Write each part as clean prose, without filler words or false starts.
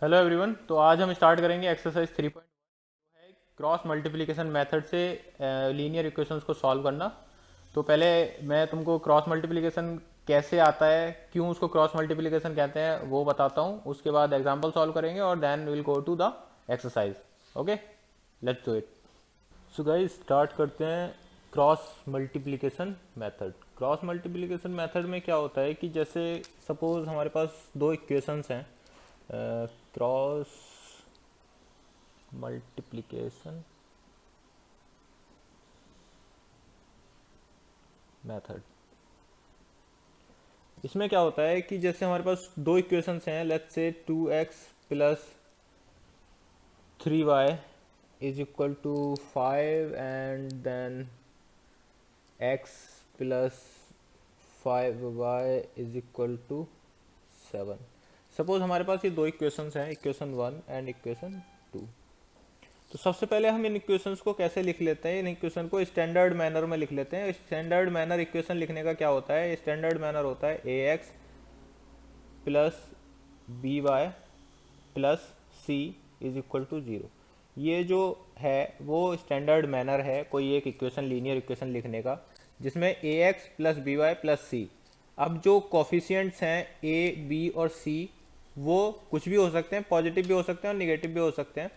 Hello everyone. तो आज हम स्टार्ट करेंगे एक्सरसाइज 3 है क्रॉस मल्टीप्लिकेशन मेथड से लीनियर इक्वेशंस को सॉल्व करना। तो पहले मैं तुमको क्रॉस मल्टीप्लिकेशन कैसे आता है, क्यों उसको क्रॉस मल्टीप्लिकेशन कहते हैं वो बताता हूँ। उसके बाद एग्जांपल सॉल्व करेंगे और then will go to the exercise. Okay, let's do it. So guys start करते हैं cross multiplication method. Cross multiplication method में क्या होता है कि जैसे सपोज हमारे पास दो इक्वेशंस हैं, क्रॉस मल्टीप्लिकेशन मेथड। इसमें क्या होता है कि जैसे हमारे पास दो इक्वेशंस हैं, let's say 2x plus 3y is equal to 5 and then x plus 5y is equal to 7। Suppose हमारे पास ये दो इक्वेशंस हैं, इक्वेशन 1 एंड इक्वेशन 2। तो सबसे पहले हम इन इक्वेशंस को कैसे लिख लेते हैं, इन इक्वेशन को स्टैंडर्ड मैनर में लिख लेते हैं। स्टैंडर्ड मैनर इक्वेशन लिखने का क्या होता है, स्टैंडर्ड मैनर होता है A X plus B Y plus C is equal to zero. ये जो है वो स्टैंडर्ड मैनर है कोई एक इक्वेशन, लीनियर इक्वेशन लिखने का, जिसमें A X plus B Y plus C. अब जो कोफिशिएंट्स हैं ए बी और सी वो कुछ भी हो सकते हैं, पॉजिटिव भी हो सकते हैं और निगेटिव भी हो सकते हैं।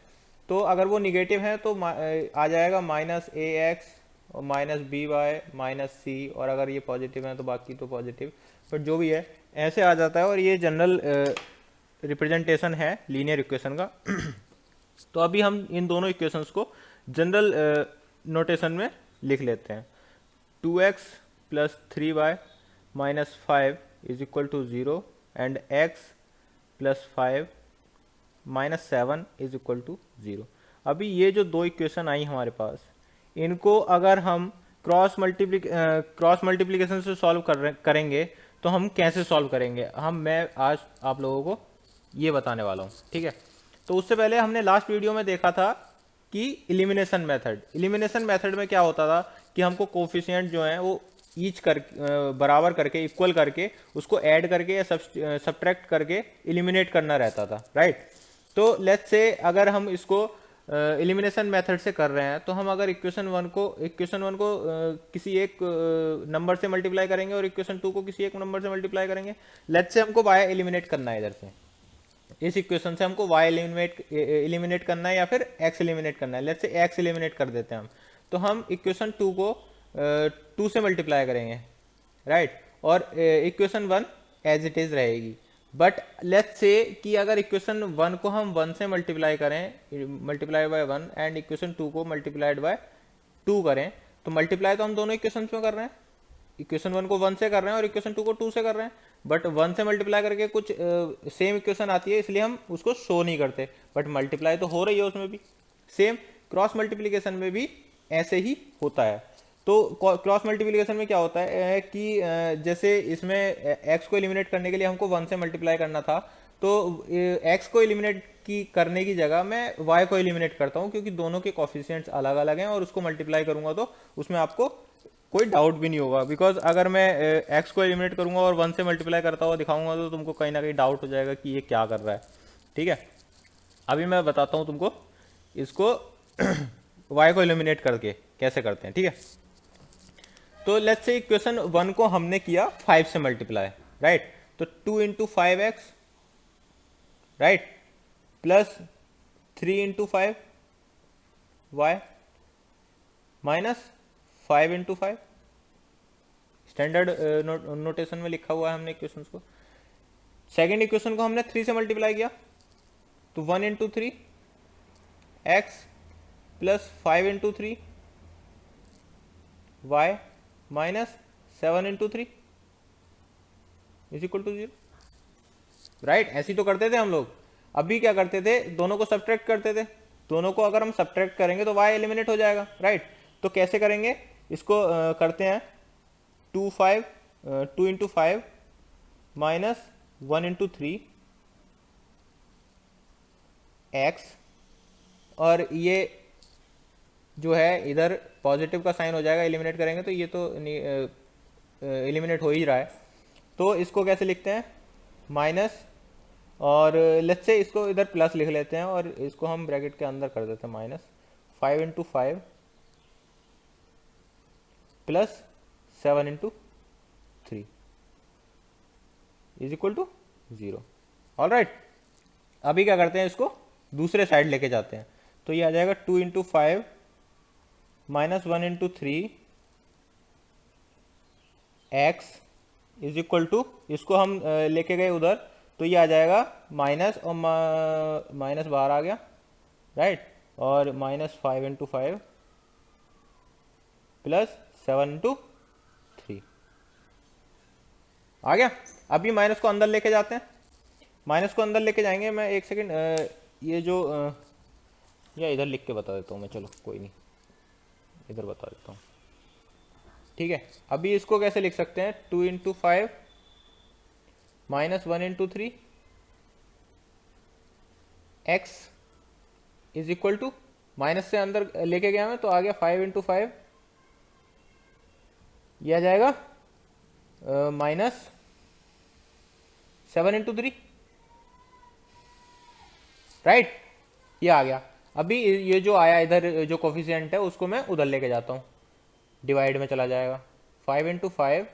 तो अगर वो निगेटिव है तो आ जाएगा माइनस ए एक्स और माइनस बी वाई माइनस सी, और अगर ये पॉजिटिव है तो बाकी तो पॉजिटिव, बट जो भी है ऐसे आ जाता है। और ये जनरल रिप्रेजेंटेशन है लीनियर इक्वेशन का। तो अभी हम इन दोनों इक्वेशंस को जनरल नोटेशन में लिख लेते हैं। 2x plus 3y minus 5 is equal to 0 and x plus 5 minus 7 is equal to 0। अभी ये जो दो इक्वेशन आई हमारे पास, इनको अगर हम क्रॉस मल्टीप्लिकेशन से सॉल्व करेंगे तो हम कैसे सॉल्व करेंगे, मैं आज आप लोगों को ये बताने वाला हूँ, ठीक है। तो उससे पहले हमने लास्ट वीडियो में देखा था कि एलिमिनेशन मेथड में क्या होता था कि हमको कोफिशिएंट जो है वो ईच कर बराबर करके, इक्वल करके, उसको ऐड करके या सब्ट्रैक्ट करके एलिमिनेट करना रहता था, राइट। तो लेट्स से अगर हम इसको एलिमिनेशन मेथड से कर रहे हैं, तो हम अगर इक्वेशन वन को किसी एक नंबर से मल्टीप्लाई करेंगे और इक्वेशन टू को किसी एक नंबर से मल्टीप्लाई करेंगे। लेट्स से हमको y एलिमिनेट करना है, इधर से इस इक्वेशन से हमको y एलिमिनेट करना है या फिर x एलिमिनेट करना है। लेट्स से x एलिमिनेट कर देते हैं हम। तो हम इक्वेशन टू को 2 से मल्टीप्लाई करेंगे, राइट, और equation one as it is रहेगी। बट लेट्स से कि अगर इक्वेशन वन को हम 1 से मल्टीप्लाई करें, multiply by 1, and equation two को मल्टीप्लाइड बाय 2 करें, तो मल्टीप्लाई तो हम दोनों इक्वेशन में कर रहे हैं। इक्वेशन वन को 1 से कर रहे हैं और इक्वेशन टू को 2 से कर रहे हैं, बट 1 से मल्टीप्लाई करके कुछ सेम इक्वेशन आती है, इसलिए हम उसको शो नहीं करते, बट मल्टीप्लाई तो हो रही है उसमें भी। सेम क्रॉस मल्टीप्लिकेशन में भी ऐसे ही होता है। तो क्रॉस मल्टीप्लिकेशन में क्या होता है कि जैसे इसमें x को एलिमिनेट करने के लिए हमको 1 से मल्टीप्लाई करना था, तो x को एलिमिनेट करने की जगह मैं y को एलिमिनेट करता हूँ, क्योंकि दोनों के कोफिशिएंट्स अलग अलग हैं और उसको मल्टीप्लाई करूंगा तो उसमें आपको कोई डाउट भी नहीं होगा। बिकॉज अगर मैं x को एलिमिनेट करूंगा और 1 से मल्टीप्लाई करता हुआ दिखाऊंगा तो तुमको कहीं ना कहीं डाउट हो जाएगा कि ये क्या कर रहा है, ठीक है। अभी मैं बताता हूँ तुमको इसको y को एलिमिनेट करके कैसे करते हैं, ठीक है। तो लेट्स से इक्वेशन वन को हमने किया 5 से मल्टीप्लाई, राइट। तो 2 into 5x, right, plus 3 into 5y minus 5 into 5। Standard notation में लिखा हुआ है हमने इक्वेशंस को। सेकेंड इक्वेशन को हमने 3 से मल्टीप्लाई किया, तो 1 into 3 x plus 5 into 3 y minus 7 into 3 is equal to 0, right. ऐसे तो करते थे हम लोग। अभी क्या करते थे, दोनों को सब्ट्रैक्ट करते थे। दोनों को अगर हम सब्ट्रैक्ट करेंगे तो y एलिमिनेट हो जाएगा, राइट। तो कैसे करेंगे इसको, करते हैं 2 इंटू 5 माइनस 1 इंटू 3 एक्स, और ये जो है इधर पॉजिटिव का साइन हो जाएगा, एलिमिनेट करेंगे तो ये तो एलिमिनेट हो ही रहा है। तो इसको कैसे लिखते हैं, माइनस और लेट्स से इसको इधर प्लस लिख लेते हैं और इसको हम ब्रैकेट के अंदर कर देते हैं minus 5 × 5 plus 7 × 3 is equal to 0। All right, अभी क्या करते हैं, इसको दूसरे साइड लेके जाते हैं। तो ये आ जाएगा 2 × 5 minus 1 × 3 x is equal to, इसको हम लेके गए उधर, तो ये आ जाएगा माइनस, और माइनस बाहर आ गया, राइट, और -5 × 5 प्लस 7 × 3 आ गया। अभी माइनस को अंदर लेके जाते हैं, माइनस को अंदर लेके जाएंगे। मैं एक सेकेंड ये जो या इधर लिख के बता देता हूँ मैं, चलो कोई नहीं, इधर बता देता हूँ, ठीक है। अभी इसको कैसे लिख सकते हैं, 2 × 5 minus 1 × 3 x is equal to, minus से अंदर लेके गया मैं तो आ गया 5 × 5, यह आ जाएगा -7 × 3, राइट, ये आ गया। अभी ये जो आया इधर जो कोफिशिएंट है उसको मैं उधर लेके जाता हूँ, डिवाइड में चला जाएगा। 5 × 5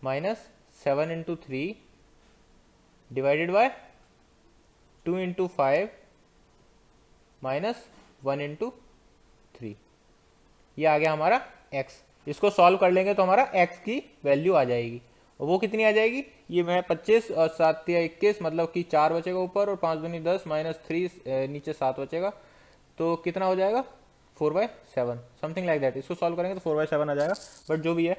माइनस 7 × 3 डिवाइडेड बाय 2 × 5 माइनस 1 × 3, ये आ गया हमारा x। इसको सॉल्व कर लेंगे तो हमारा x की वैल्यू आ जाएगी, और वो कितनी आ जाएगी, ये मैं 25 और 7 या 21, मतलब कि 4 बचेगा ऊपर और 5 दूनी 10 -3 नीचे 7 बचेगा, तो कितना हो जाएगा 4/7 समथिंग लाइक दैट। इसको सॉल्व करेंगे तो 4/7 आ जाएगा, बट जो भी है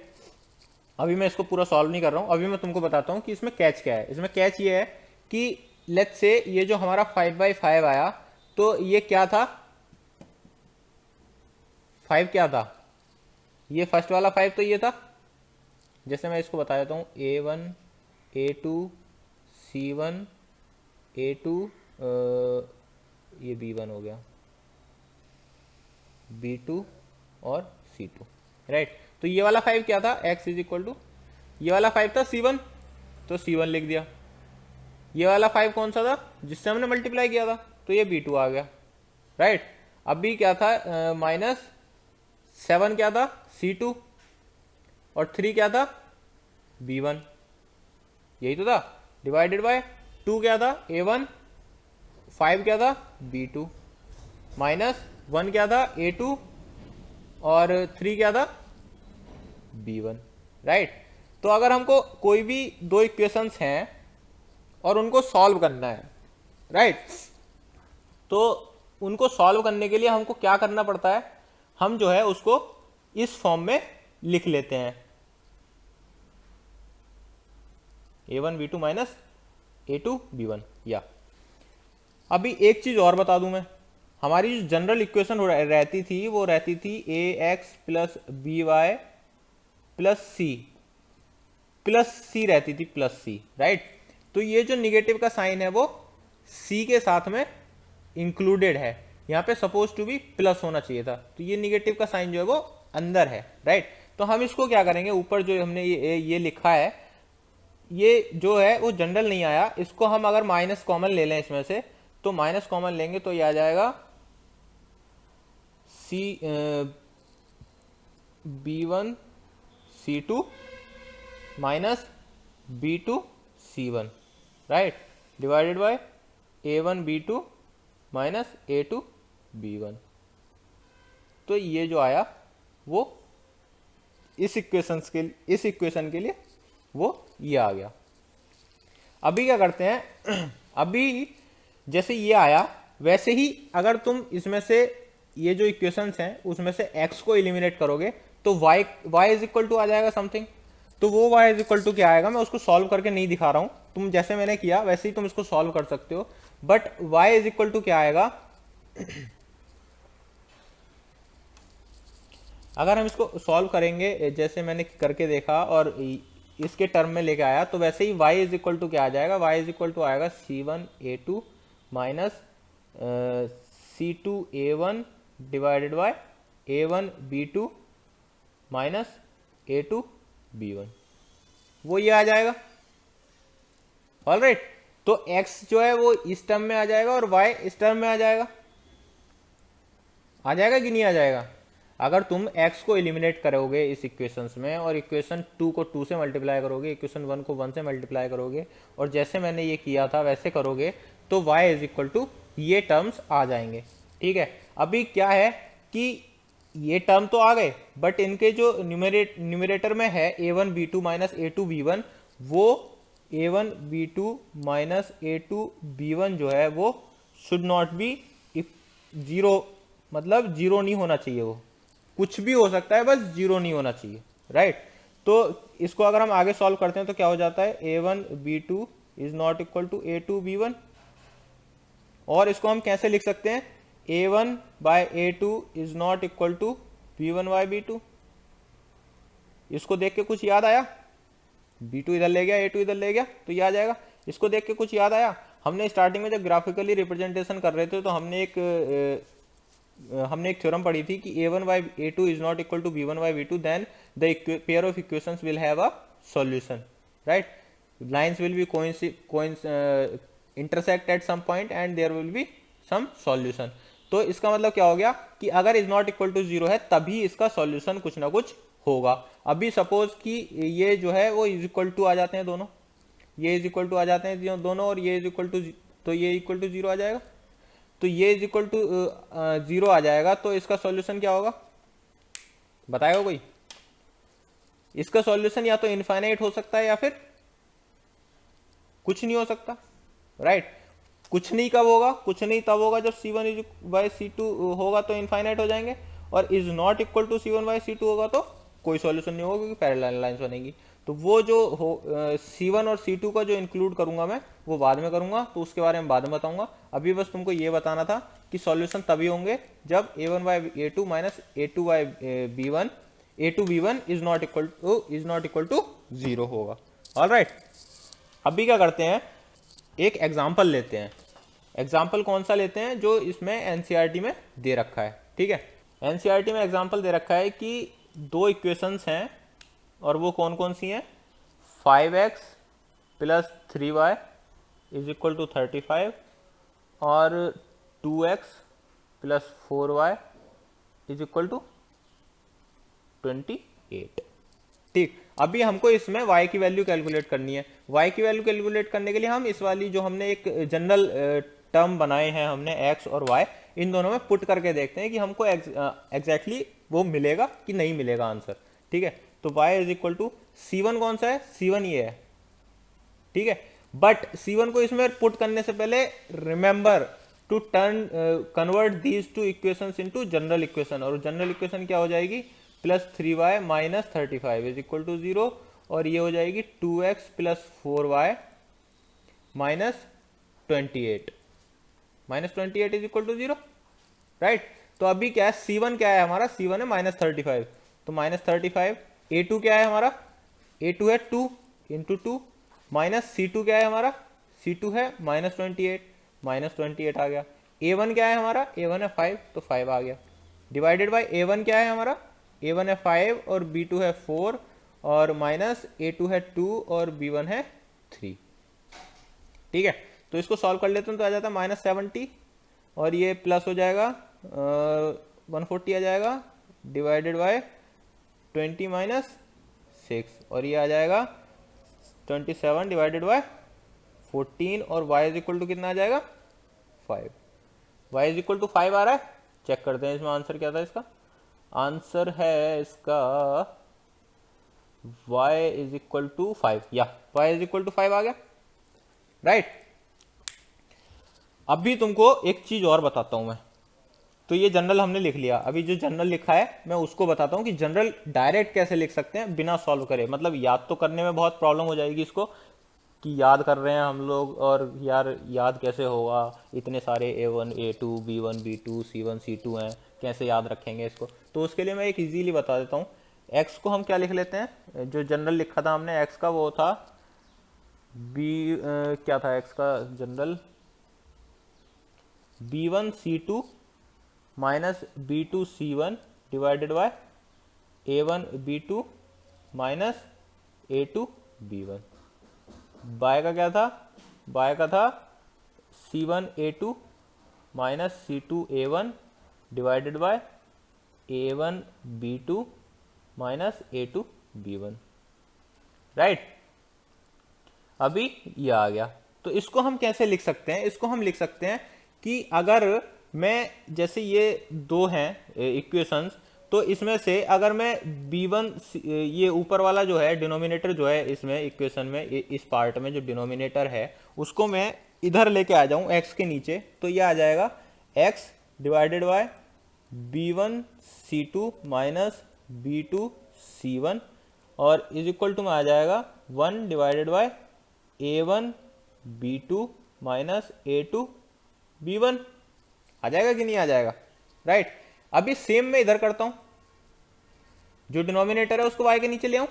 अभी मैं इसको पूरा सॉल्व नहीं कर रहा हूँ। अभी मैं तुमको बताता हूँ कि इसमें कैच क्या है। इसमें कैच ये है कि लेट्स से ये जो हमारा 5/5 आया, तो ये क्या था, 5 क्या था, ये फर्स्ट वाला 5 तो ये था। जैसे मैं इसको बता देता हूँ, A1 A2 C1 A2 ये B1 हो गया, B2 और C2, राइट। तो ये वाला 5 क्या था, x इज इक्वल टू, ये वाला 5 था C1, तो C1 लिख दिया। ये वाला 5 कौन सा था, जिससे हमने मल्टीप्लाई किया था, तो ये B2 आ गया, राइट। अभी क्या था, -7 क्या था C2, और 3 क्या था B1, यही तो था, डिवाइडेड बाय 2 क्या था A1, 5 क्या था B2, -1 क्या था A2, और 3 क्या था B1, राइट। तो अगर हमको कोई भी दो इक्वेशंस हैं और उनको सॉल्व करना है, राइट, तो उनको सॉल्व करने के लिए हमको क्या करना पड़ता है, हम जो है उसको इस फॉर्म में लिख लेते हैं, A1 B2 minus A2 B1। या अभी एक चीज और बता दूं मैं, हमारी जो जनरल इक्वेशन रहती थी वो रहती थी AX plus BY plus C रहती थी, प्लस C, राइट। तो ये जो निगेटिव का साइन है वो C के साथ में इंक्लूडेड है, यहाँ पे सपोज टू बी प्लस होना चाहिए था, तो ये निगेटिव का साइन जो है वो अंदर है, राइट। तो हम इसको क्या करेंगे, ऊपर जो हमने ये लिखा है, ये जो है वो जनरल नहीं आया, इसको हम अगर माइनस कॉमन ले लें इसमें से, तो माइनस कॉमन लेंगे तो ये आ जाएगा B1 C2 माइनस B2 C1, right, divided by A1 B2 minus A2 B1। तो ये जो आया वो इस इक्वेशन के लिए वो ये आ गया। अभी क्या करते हैं, अभी जैसे ये आया वैसे ही अगर तुम इसमें से ये जो इक्वेशंस हैं उसमें से x को एलिमिनेट करोगे तो y इज इक्वल टू आ जाएगा समथिंग। तो वो y इज इक्वल टू क्या आएगा, मैं उसको सॉल्व करके नहीं दिखा रहा हूं, तुम जैसे मैंने किया वैसे ही तुम इसको सॉल्व कर सकते हो। But y is equal to क्या आएगा, अगर हम इसको सॉल्व करेंगे जैसे मैंने करके देखा और इसके टर्म में लेके आया, तो वैसे ही y इज इक्वल टू क्या आ जाएगा, y इज इक्वल टू आएगा C1 A2 minus C2 A1 divided by A1 B2 minus A2 B1, वो ये आ जाएगा। ऑलराइट, तो x जो है वो इस टर्म में आ जाएगा और y इस टर्म में आ जाएगा कि नहीं आ जाएगा? अगर तुम x को एलिमिनेट करोगे इस इक्वेशंस में और इक्वेशन 2 को 2 से मल्टीप्लाई करोगे, इक्वेशन 1 को 1 से मल्टीप्लाई करोगे और जैसे मैंने ये किया था वैसे करोगे तो y इज इक्वल टू ये टर्म्स आ जाएंगे। ठीक है, अभी क्या है कि ये टर्म तो आ गए बट इनके जो न्यूमरेटर में है a1b2 माइनस a2b1, वो a1b2 माइनस a2b1 जो है वो शुड नॉट बी जीरो, मतलब जीरो नहीं होना चाहिए, वो कुछ भी हो सकता है बस जीरो नहीं होना चाहिए, राइट। तो इसको अगर हम आगे सॉल्व करते हैं तो क्या हो जाता है, a1b2 is not equal to a2b1, और इसको हम कैसे लिख सकते हैं, a1 by a2 is not equal to b1 by b2। इसको देख के कुछ याद आया, b2 इधर ले गया a2 इधर ले गया तो ये आ जाएगा। इसको देख के कुछ याद आया, हमने स्टार्टिंग में जब ग्राफिकली रिप्रेजेंटेशन कर रहे थे तो हमने एक थ्योरम पढ़ी थी कि a1 by a2 is not equal to b1 by b2, then the pair of equations will have a solution, right? Lines will be intersect at some point and there will be some solution। तो इसका मतलब क्या हो गया कि अगर is not equal to zero है तभी इसका सॉल्यूशन कुछ ना कुछ होगा। अभी सपोज कि ये जो है वो इज इक्वल टू आ जाते हैं दोनों, ये इज इक्वल टू आ जाते हैं दोनों और ये इज इक्वल टू, तो ये इक्वल टू जीरो आ जाएगा, तो ये इज इक्वल टू जीरो आ जाएगा। तो इसका सॉल्यूशन क्या होगा बताएगा कोई? इसका सॉल्यूशन या तो इनफाइनाइट हो सकता है या फिर कुछ नहीं हो सकता, राइट। कुछ नहीं कब होगा, कुछ नहीं तब होगा जब c1 इज बाय c2 होगा तो इनफाइनाइट हो जाएंगे, और is not equal to c1 by c2 होगा तो कोई सॉल्यूशन नहीं होगा क्योंकि पैरेलल लाइंस बनेगी। तो वो जो c1 और c2 का जो इंक्लूड करूंगा मैं वो बाद में करूंगा, तो उसके बारे में बाद में बताऊंगा। अभी बस तुमको ये बताना था कि सॉल्यूशन तभी होंगे जब a1 by a2 minus a2 by b1 a2b1 is not equal to zero होगा। ऑलराइट, अभी क्या करते हैं, एक एग्जाम्पल लेते हैं। एग्जाम्पल कौन सा लेते हैं? जो इसमें एनसीईआरटी में दे रखा है। ठीक है, एनसीईआरटी में एग्जाम्पल दे रखा है कि दो इक्वेशंस हैं और वो कौन कौन सी हैं, 5x plus 3y is equal to 35 और 2x plus 4y is equal to 28। ठीक, अभी हमको इसमें y की वैल्यू कैलकुलेट करनी है। y की वैल्यू कैलकुलेट करने के लिए हम इस वाली जो हमने एक जनरल टर्म बनाए हैं हमने x और y, इन दोनों में पुट करके देखते हैं कि हमको एग्जैक्टली वो मिलेगा कि नहीं मिलेगा आंसर। ठीक है, तो y is equal to c1 कौन सा है, c1 ये है। ठीक है, बट c1 को इसमें पुट करने से पहले remember to convert these to equations into general equation, और जनरल इक्वेशन क्या हो जाएगी, plus 3y minus 35 is equal to 0, और ये हो जाएगी 2x plus 4y minus 28 is equal to 0, right. तो अभी क्या है, c1 क्या है हमारा, c1 है माइनस 35, तो माइनस 35, a2 क्या है हमारा, a2 है 2 इंटू 2, माइनस c2 क्या है हमारा, c2 है माइनस 28 आ गया। a1 क्या है हमारा, a1 है 5, तो 5 आ गया, डिवाइडेड बाय a1 क्या है हमारा, a1 है 5 और b2 है 4 और माइनस a2 है 2 और b1 है 3। ठीक है, तो इसको सॉल्व कर लेते हैं तो आ जाता है माइनस 70 और ये प्लस हो जाएगा 140 आ जाएगा, डिवाइडेड बाय 20 माइनस 6, और ये आ जाएगा 27 डिवाइडेड बाय 14, और y इज इक्वल टू कितना आ जाएगा 5। y इज इक्वल टू 5 आ रहा है, चेक करते हैं इसमें आंसर क्या था। इसका आंसर है इसका y इज इक्वल टू 5, या y इज इक्वल टू 5 आ गया, राइट। अभी तुमको एक चीज और बताता हूं मैं, तो ये जनरल हमने लिख लिया, अभी जो जनरल लिखा है मैं उसको बताता हूं कि जनरल डायरेक्ट कैसे लिख सकते हैं बिना सॉल्व करे। मतलब याद तो करने में बहुत प्रॉब्लम हो जाएगी इसको, कि याद कर रहे हैं हम लोग और यार याद कैसे होगा, इतने सारे a1 a2 b1 b2 c1 c2 हैं, कैसे याद रखेंगे इसको। तो उसके लिए मैं एक इजीली बता देता हूँ। x को हम क्या लिख लेते हैं, जो जनरल लिखा था हमने x का वो था क्या था x का जनरल, b1 c2 माइनस b2 c1 divided by a1 b2 minus a2 b1। बाय का क्या था, y का था C1A2 minus C2A1 divided by A1B2 minus A2B1, right. अभी ये आ गया, तो इसको हम कैसे लिख सकते हैं? इसको हम लिख सकते हैं कि अगर मैं, जैसे ये दो हैं इक्वेशंस, तो इसमें से अगर मैं b1, ये ऊपर वाला जो है डिनोमिनेटर जो है इसमें इक्वेशन में, इस पार्ट में जो डिनोमिनेटर है उसको मैं इधर लेके आ जाऊं x के नीचे, तो ये आ जाएगा x divided by b1c2 minus b2c1 और इज इक्वल टू में आ जाएगा 1 divided by a1b2 minus a2b1। आ जाएगा कि नहीं आ जाएगा, राइट। अभी सेम मैं इधर करता हूं, जो डिनोमिनेटर है उसको y के नीचे ले आऊं,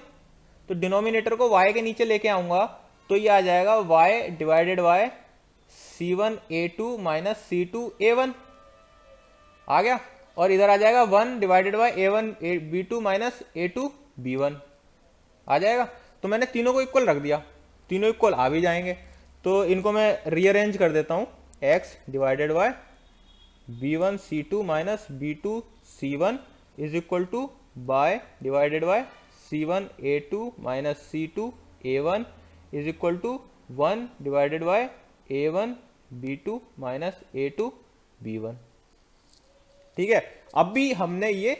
तो डिनोमिनेटर को y के नीचे लेके आऊंगा तो ये आ जाएगा y divided by c1a2 minus c2a1, आ गया। और इधर आ जाएगा 1 divided by a1b2 minus a2b1, आ जाएगा। तो मैंने तीनों को इक्वल रख दिया, तीनों इक्वल आ भी जाएंगे, तो इनको मैं रीअरेंज कर देता हूं। x divided by b1c2 minus b2c1 is equal to by divided by c1a2 minus c2a1 is equal to 1 divided by a1b2 minus a2b1, ठीक है। अभी हमने ये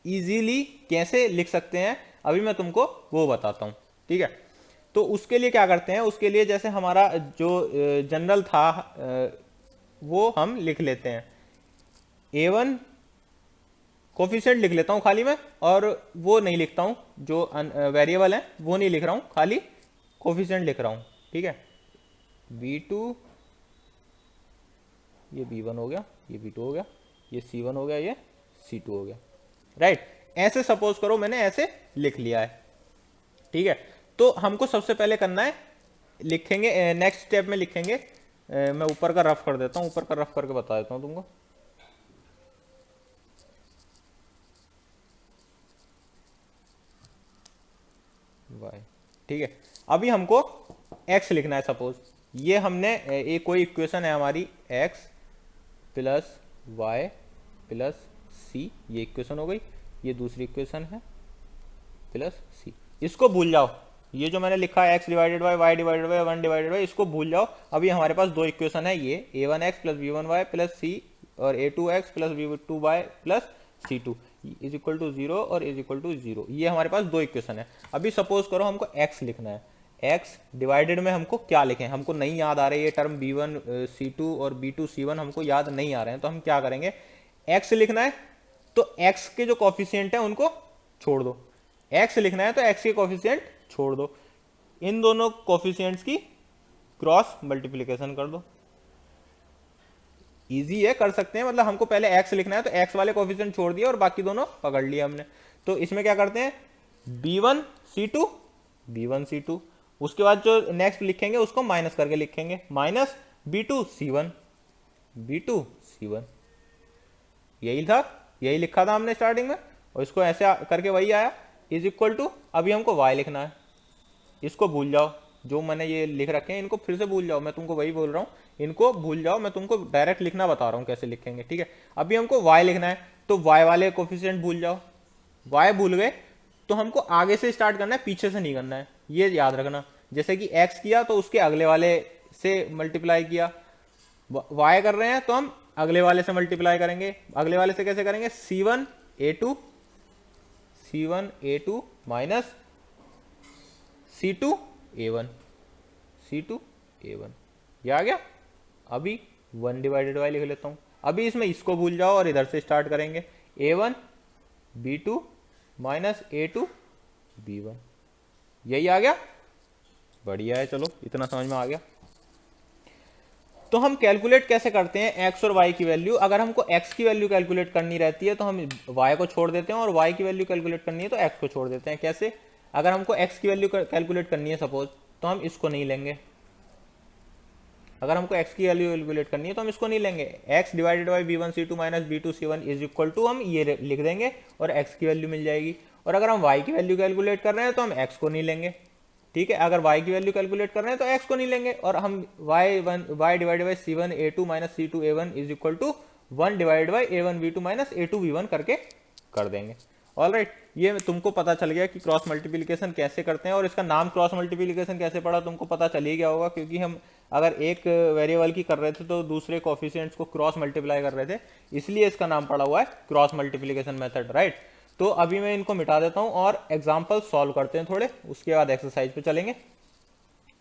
इजीली कैसे लिख सकते हैं अभी मैं तुमको वो बताता हूं, ठीक है। तो उसके लिए क्या करते हैं, उसके लिए जैसे हमारा जो जनरल था वो हम लिख लेते हैं। a1 कोफिशिएंट लिख लेता हूं खाली मैं, और वो नहीं लिखता हूं जो वेरिएबल है वो नहीं लिख रहा हूं, खाली कोफिशिएंट लिख रहा हूं, ठीक है। b2, ये b1 हो गया, ये b2 हो गया, ये c1 हो गया, ये c2 हो गया, राइट। ऐसे सपोज करो मैंने ऐसे लिख लिया है, ठीक है। तो हमको सबसे पहले करना है, लिखेंगे नेक्स्ट स्टेप में लिखेंगे, मैं ऊपर का रफ कर देता हूं, ऊपर का रफ करके बता देता हूं तुमको। y, ठीक है। अभी हमको x लिखना है, सपोज ये हमने एक कोई इक्वेशन है हमारी x प्लस वाई प्लस सी, ये इक्वेशन हो गई, ये दूसरी इक्वेशन है प्लस सी। इसको भूल जाओ, ये जो मैंने लिखा है x divided bye y divided by 1 divided bye, इसको भूल जाओ। अभी हमारे पास दो इक्वेशन है, ये a1x plus b1y plus c और a2x plus b2y plus c2 is equal to 0 और इज इक्वल टू 0, ये हमारे पास दो इक्वेशन है। अभी सपोज करो हमको x लिखना है, x डिवाइडेड में हमको क्या लिखें, हमको नहीं याद आ रहे ये टर्म b1c2 और b2c1 हमको याद नहीं आ रहे हैं, तो हम क्या करेंगे, x लिखना है तो x के जो कॉफिशिएंट है उनको छोड़ दो, x लिखना है तो x के कॉफिशिएंट छोड़ दो, इन दोनों कॉफिशिएंट्स की क्रॉस मल्टीप्लिकेशन कर दो। इजी है, कर सकते हैं, मतलब हमको पहले x लिखना है तो x वाले कॉफिशिएंट छोड़ दिया और बाकी दोनों पकड़ लिया हमने। तो इसमें क्या करते हैं, b1c2 b1c2, उसके बाद जो नेक्स्ट लिखेंगे उसको माइनस करके लिखेंगे, माइनस b2c1 b2c1, यही था, यही लिखा था हमने स्टार्टिंग में, और इसको ऐसे करके वही आया, इज इक्वल टू, अभी हमको y लिखना है, इसको भूल जाओ, जो मैंने ये लिख रखे हैं इनको फिर से भूल जाओ, मैं तुमको वही बोल रहा हूँ, इनको भूल जाओ, मैं तुमको डायरेक्ट लिखना बता रहा हूँ कैसे लिखेंगे, ठीक है। अभी हमको y लिखना है तो y वाले कोफिशिएंट भूल जाओ, y भूल गए तो हमको आगे से स्टार्ट करना है, पीछे से नहीं करना है, ये याद रखना। जैसे कि x किया तो उसके अगले वाले से मल्टीप्लाई किया, y कर रहे हैं तो हम अगले वाले से मल्टीप्लाई करेंगे, अगले वाले से कैसे करेंगे, c1a2 माइनस c2a1 ये आ गया। अभी 1 डिवाइडेड बाय लिख लेता हूं, अभी इसमें इसको भूल जाओ और इधर से स्टार्ट करेंगे, a1 b2 minus a2 b1, यही आ गया, बढ़िया है, चलो इतना समझ में आ गया। तो हम कैलकुलेट कैसे करते हैं x और y की वैल्यू, अगर हमको x की वैल्यू कैलकुलेट करनी रहती है तो हम y को छोड़ देते हैं, और y की वैल्यू कैलकुलेट करनी है तो x को छोड़ देते हैं। कैसे, अगर हमको x की वैल्यू कैलकुलेट करनी है सपोज, तो हम इसको नहीं लेंगे, अगर हमको x की वैल्यू कैलकुलेट करनी है तो हम इसको नहीं लेंगे, x divided by b1c2 minus b2c1 is equal to, हम ये लिख देंगे और x की वैल्यू मिल जाएगी। और अगर हम y की वैल्यू कैलकुलेट कर रहे हैं तो हम x को नहीं लेंगे, ठीक है। अगर y की वैल्यू कैलकुलेट कर रहे हैं तो x को नहीं लेंगे, और हम y divided by c1a2 minus c2a1 is equal to 1 divided by a1b2 minus a2b1 करके कर देंगे। ऑल राइट, ये तुमको पता चल गया कि क्रॉस मल्टीप्लिकेशन कैसे करते हैं, और इसका नाम क्रॉस मल्टीप्लिकेशन कैसे पड़ा तुमको पता चल ही गया होगा, क्योंकि हम अगर एक वेरिएबल की कर रहे थे तो दूसरे कोफिशिएंट्स को क्रॉस मल्टीप्लाई कर रहे थे, इसलिए इसका नाम पड़ा हुआ है क्रॉस मल्टीप्लिकेशन मेथड, राइट। तो अभी मैं इनको मिटा देता हूं और एग्जाम्पल सॉल्व करते हैं थोड़े, उसके बाद एक्सरसाइज पे चलेंगे।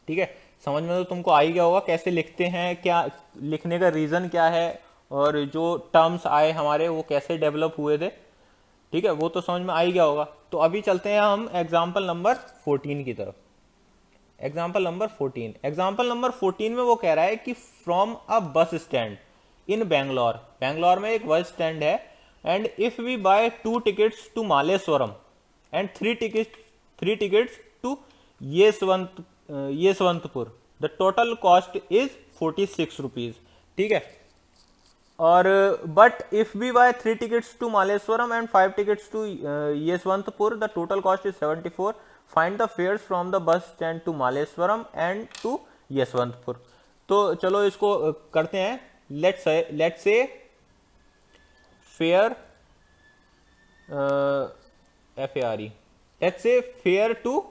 ठीक है, समझ में तो तुमको आ ही गया होगा कैसे लिखते हैं, क्या लिखने का रीजन क्या है, और जो टर्म्स आए हमारे वो कैसे डेवलप हुए थे। ठीक है, वो तो समझ में आ ही गया होगा। तो अभी चलते हैं हम एग्जाम्पल नंबर 14 की तरफ। एग्जाम्पल नंबर 14 में वो कह रहा है कि from a bus stand in Bangalore, Bangalore में एक बस स्टैंड है, and if we buy 2 tickets to Malleshwaram and 3 tickets to Yeshwantpur, the total cost is 46 rupees. ठीक है, और but if we buy 3 tickets to Malleshwaram and 5 tickets to Yeshwantpur, the total cost is 74। Find the fares from the bus stand to Malleshwaram and to Yeshwantpur. तो चलो इसको करते हैं। Let's say fare FARE, let's say fare to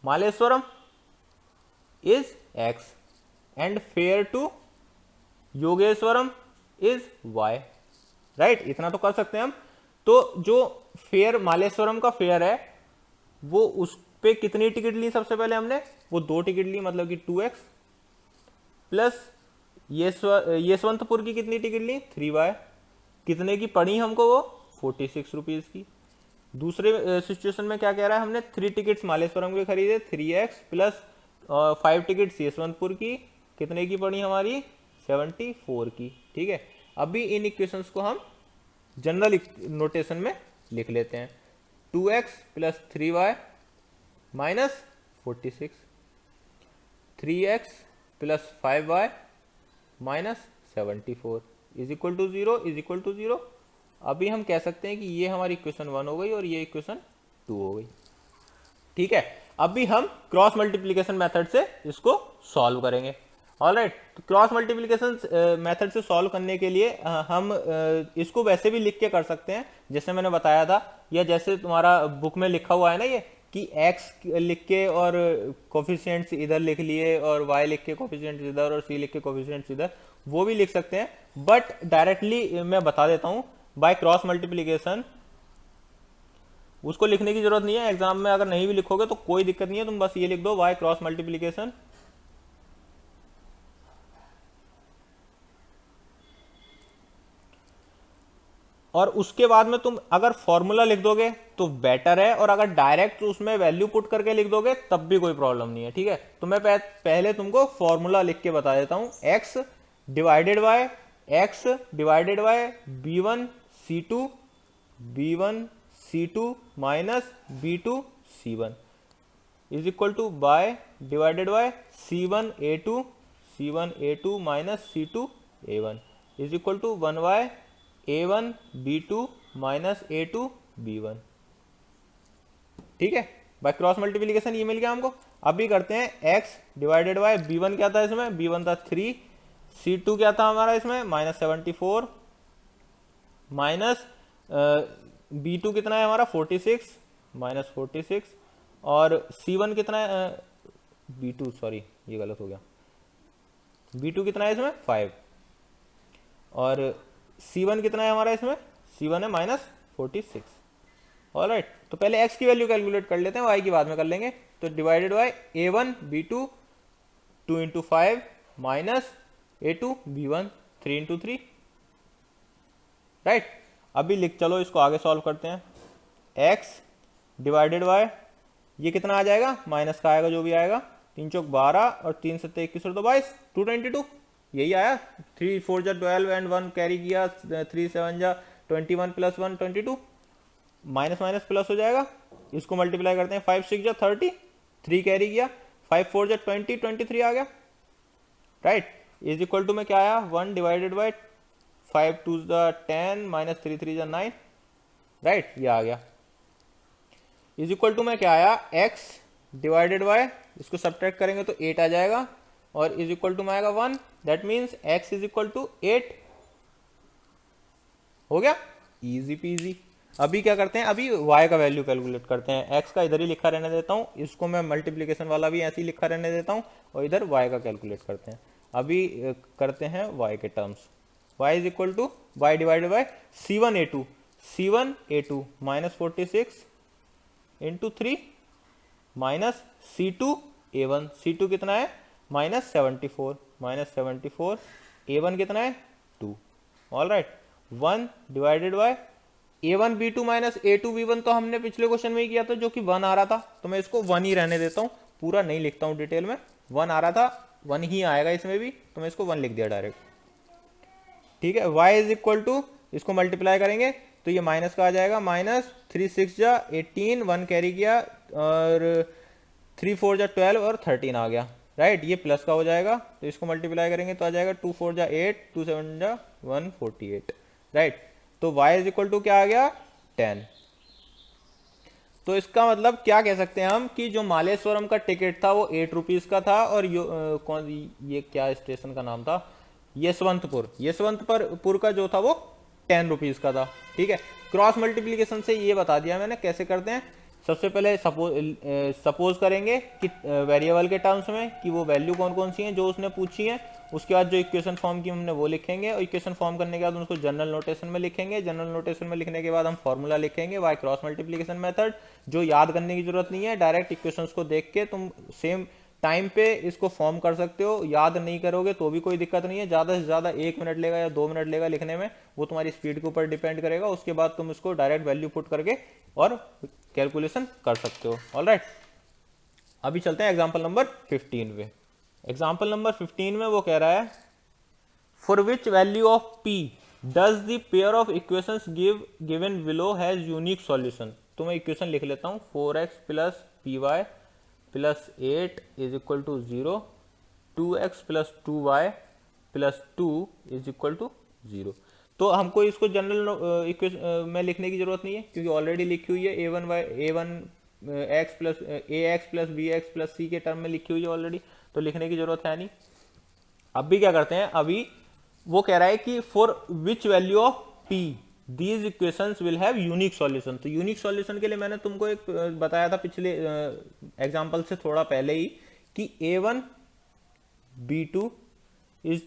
मालेश्वरम is X and fare to Yogeshwaram is Y, right. इतना तो कर सकते हैं हम। तो जो फेयर मालेश्वरम का फेयर है वो उस पे कितनी टिकट ली, सबसे पहले हमने वो 2 टिकट ली, मतलब कि 2x, प्लस यशवंतपुर की कितनी टिकट ली 3y, कितने की पड़ी हमको वो 46 रुपीज की। दूसरे सिचुएशन में क्या कह रहा है, हमने 3 टिकट्स मालेश्वरम के खरीदे 3x प्लस 5 टिकट्स यशवंतपुर की, कितने की पड़ी हमारी 74 की। ठीक है, अभी इन इक्वेशंस को हम जनरल नोटेशन में लिख लेते हैं। 2x plus 3y minus 46, 3x plus 5y minus 74 is equal to 0 is equal to 0। अभी हम कह सकते हैं कि ये हमारी इक्वेशन 1 हो गई और ये इक्वेशन 2 हो गई। ठीक है, अभी हम क्रॉस मल्टीप्लिकेशन मेथड से इसको सॉल्व करेंगे। ऑलराइट, तो क्रॉस मल्टीप्लिकेशन मेथड से सॉल्व करने के लिए हम इसको वैसे भी लिख के कर सकते हैं जैसे मैंने बताया था, या जैसे तुम्हारा बुक में लिखा हुआ है ना ये कि x लिख के और कोफिशिएंट्स इधर लिख लिए और y लिख के कोफिशिएंट्स इधर और c लिख के कोफिशिएंट्स इधर, वो भी लिख सकते हैं। बट डायरेक्टली मैं बता देता हूं, बाय क्रॉस मल्टीप्लिकेशन उसको लिखने की जरूरत नहीं है। एग्जाम में अगर नहीं भी लिखोगे तो कोई दिक्कत नहीं है, तुम बस ये लिख दो बाय क्रॉस मल्टीप्लिकेशन, और उसके बाद में तुम अगर फॉर्मूला लिख दोगे तो बेटर है, और अगर डायरेक्ट उसमें वैल्यू पुट करके लिख दोगे तब भी कोई प्रॉब्लम नहीं है। ठीक है, तो मैं पहले तुमको फॉर्मूला लिख के बता देता हूं। x divided by b1c2 minus b2c1 is equal to by divided by c1a2 minus c2a1 is equal to 1 by a1 b2 minus a2 b1। ठीक है, बाय क्रॉस मल्टीप्लिकेशन ये मिल गया हमको। अभी करते हैं x डिवाइडेड बाय b1 क्या था इसमें, b1 था 3, c2 क्या था हमारा इसमें माइनस 74, माइनस b2 कितना है हमारा 46 माइनस 46, और c1 कितना है b2, सॉरी ये गलत हो गया, b2 कितना है इसमें 5, और c1 कितना है हमारा इसमें, c1 है माइनस 46। ऑलराइट, तो पहले x की वैल्यू कैलकुलेट कर लेते हैं, y की बाद में कर लेंगे। तो divided by a1 b2 2 into 5 minus a2 b1 3 into 3, right. अभी लिख चलो इसको आगे सॉल्व करते हैं। x डिवाइडेड बाय ये कितना आ जाएगा, माइनस का आएगा जो भी आएगा, 3 चौक 12 और 3 7 21 और 22 222, यही आया। 3 4 जा 12 एंड 1 कैरी किया, 3 7 जा 21 प्लस 1 22, माइनस माइनस प्लस हो जाएगा। इसको मल्टीप्लाई करते हैं, 5 6 जा 30, 3 कैरी किया, 5 4 जा 20 23 आ गया, राइट। इज इक्वल टू में क्या आया, 1 डिवाइडेड बाय 5 2 जा 10 माइनस 3 3 जा 9, राइट, ये आ गया। इज इक्वल टू में क्या आया, x डिवाइडेड बाय, इसको सब्ट्रैक्ट करेंगे तो 8 आ जाएगा और इज इक्वल टू में आएगा 1, that means x is equal to 8। हो गया, इजी पीजी। अभी क्या करते हैं, अभी y का वैल्यू कैलकुलेट करते हैं। x का इधर ही लिखा रहने देता हूँ, इसको मैं मल्टीप्लीकेशन वाला भी ऐसे ही लिखा रहने देता हूँ और इधर y का कैलकुलेट करते हैं। अभी करते हैं y के terms. y is equal to y divided by C1A2 minus 46 into 3 minus C2A1, C2 कितना है माइनस 74, A1 कितना है 2। All right, 1 divided by A1B2 minus A2B1 तो हमने पिछले क्वेश्चन में ही किया था जो कि 1 आ रहा था, तो मैं इसको 1 ही रहने देता हूँ, पूरा नहीं लिखता हूँ डिटेल में। 1 आ रहा था, 1 ही आएगा इसमें भी, तो मैं इसको 1 लिख दिया डायरेक्ट। ठीक है, y इज इक्वल टू, इसको मल्टीप्लाई करेंगे तो ये माइनस का आ जाएगा, माइनस 3 6 जा 18, 1 कैरी किया और 3 4 जा 12 और 13 आ गया। राइट, ये प्लस का हो जाएगा तो इसको मल्टीप्लाई करेंगे तो आ जाएगा 2 4 जा 8, 2 7 जा 148। राइट, तो y इज इक्वल टू क्या आ गया 10। तो इसका मतलब क्या कह सकते हैं हम कि जो मालेश्वरम का टिकट था वो 8 रुपीज का था और कौन ये क्या स्टेशन का नाम था, यशवंतपुर का जो था वो 10 रुपीज का था। ठीक है, क्रॉस मल्टीप्लीकेशन से ये बता दिया मैंने कैसे करते हैं। सबसे पहले सपोज करेंगे कि वेरिएबल के टर्म्स में कि वो वैल्यू कौन कौन सी हैं जो उसने पूछी है, उसके बाद जो इक्वेशन फॉर्म की हमने वो लिखेंगे और इक्वेशन फॉर्म करने के बाद उसको जनरल नोटेशन में लिखेंगे। जनरल नोटेशन में लिखने के बाद हम फॉर्मूला लिखेंगे बाय क्रॉस मल्टीप्लीकेशन मेथड, जो याद करने की जरूरत नहीं है, डायरेक्ट इक्वेशंस को देख के तुम सेम टाइम पे इसको फॉर्म कर सकते हो। याद नहीं करोगे तो भी कोई दिक्कत नहीं है, ज़्यादा से ज़्यादा 1 मिनट लेगा या 2 मिनट लेगा लिखने में, वो तुम्हारी स्पीड के ऊपर डिपेंड करेगा। उसके बाद तुम इसको डायरेक्ट वैल्यू पुट करके और कैलकुलेशन कर सकते हो। ऑल राइट, अभी चलते हैं एग्जाम्पल नंबर 15 पे। एग्जाम्पल नंबर 15 में वो कह रहा है for which value of p does the pair of equations given below has unique solution. तो मैं इक्वेशन लिख लेता हूँ, 4x plus p y plus 8 is equal to 0, 2x plus 2y plus 2 is equal to 0। तो हमको इसको general equation में लिखने की जरूरत नहीं है क्योंकि ऑलरेडी लिखी हुई है a1 x plus ax plus bx plus c के टर्म में लिखी हुई है ऑलरेडी, तो लिखने की जरूरत है नहीं। अब भी क्या करते हैं, अभी वो कह रहा है कि for which value of p these equations will have unique solution. तो यूनिक सॉल्यूशन के लिए मैंने तुमको एक बताया था पिछले एग्जांपल से थोड़ा पहले ही कि a1 b2 is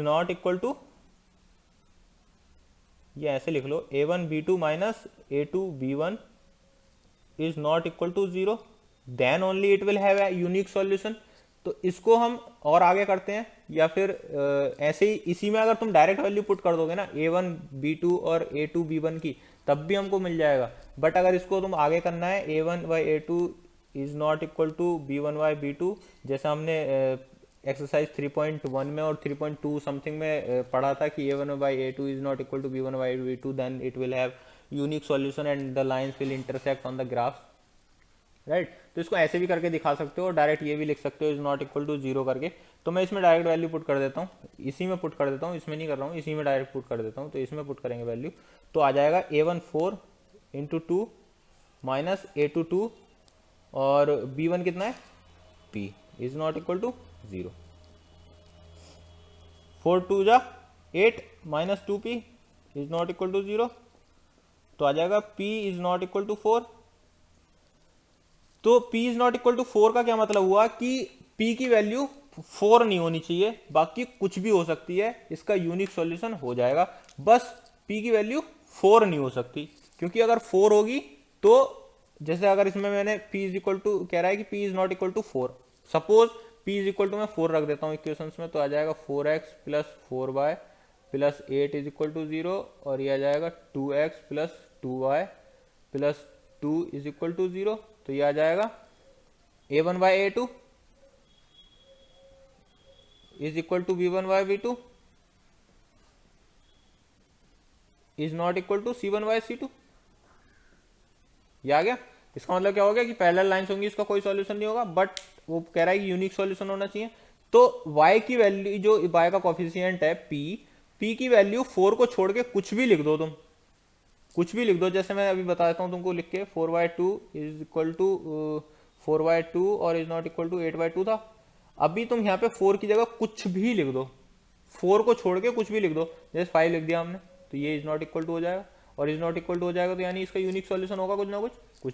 not equal to, ये ऐसे लिख लो, a1 b2 minus a2 b1 is not equal to 0, then only it will have a unique solution. तो इसको हम और आगे करते हैं या फिर ऐसे ही इसी में अगर तुम डायरेक्ट वैल्यू पुट कर दोगे ना a1 b2 और a2 b1 की, तब भी हमको मिल जाएगा। बट अगर इसको तुम आगे करना है a1 by a2 is not equal to b1 by b2, जैसा हमने एक्सरसाइज 3.1 में और 3.2 समथिंग में पढ़ा था कि a1 by a2 is not equal to b1 by b2, then it will have unique solution and the lines will intersect on the graph. Right, तो इसको ऐसे भी करके दिखा सकते हो, डायरेक्ट ये भी लिख सकते हो इज नॉट इक्वल टू 0 करके। तो मैं इसमें डायरेक्ट वैल्यू पुट कर देता हूँ, इसी में पुट कर देता हूँ, इसमें नहीं कर रहा हूँ, इसी में डायरेक्ट पुट कर देता हूँ। तो इसमें पुट करेंगे वैल्यू तो आ जाएगा a1 4 इंटू 2 माइनस a2 2 और b1 कितना है p is not equal to 0, 4 2 जा 8 minus 2p is not equal to 0, तो आ जाएगा p is not equal to 4। तो p is not equal to 4 का क्या मतलब हुआ कि p की वैल्यू 4 नहीं होनी चाहिए, बाकी कुछ भी हो सकती है, इसका यूनिक सॉल्यूशन हो जाएगा। बस p की वैल्यू 4 नहीं हो सकती, क्योंकि अगर 4 होगी तो जैसे अगर इसमें मैंने p इज इक्वल टू कह रहा है कि p is not equal to 4, suppose p is equal to मैं 4 रख देता हूँ इक्वेशंस में, तो आ जाएगा 4x plus 4y plus 8 is equal to 0 और ये आ जाएगा 2x plus 2y plus 2 is equal to 0। तो ये आ जाएगा a1 by a2 is equal to b1 by b2 is not equal to c1 by c2। ये आ गया। इसका मतलब क्या हो गया कि पैरेलल लाइंस होंगी, इसका कोई सॉल्यूशन नहीं होगा, बट वो कह रहा है कि यूनिक सॉल्यूशन होना चाहिए। तो y की वैल्यू, जो y का कोफिशिएंट है p की वैल्यू 4 को छोड़ के कुछ भी लिख दो तुम, कुछ भी लिख दो, जैसे मैं अभी बताता हूँ तुमको लिख के, 4/2 इज इक्वल टू 4/2 और इज नॉट इक्वल टू 8/2 था। अभी तुम यहाँ पे 4 की जगह कुछ भी लिख दो, 4 को छोड़ के कुछ भी लिख दो, जैसे 5 लिख दिया हमने, तो ये इज नॉट इक्वल टू हो जाएगा, और इज नॉट इक्वल टू हो जाएगा तो यानी इसका यूनिक सॉल्यूशन होगा कुछ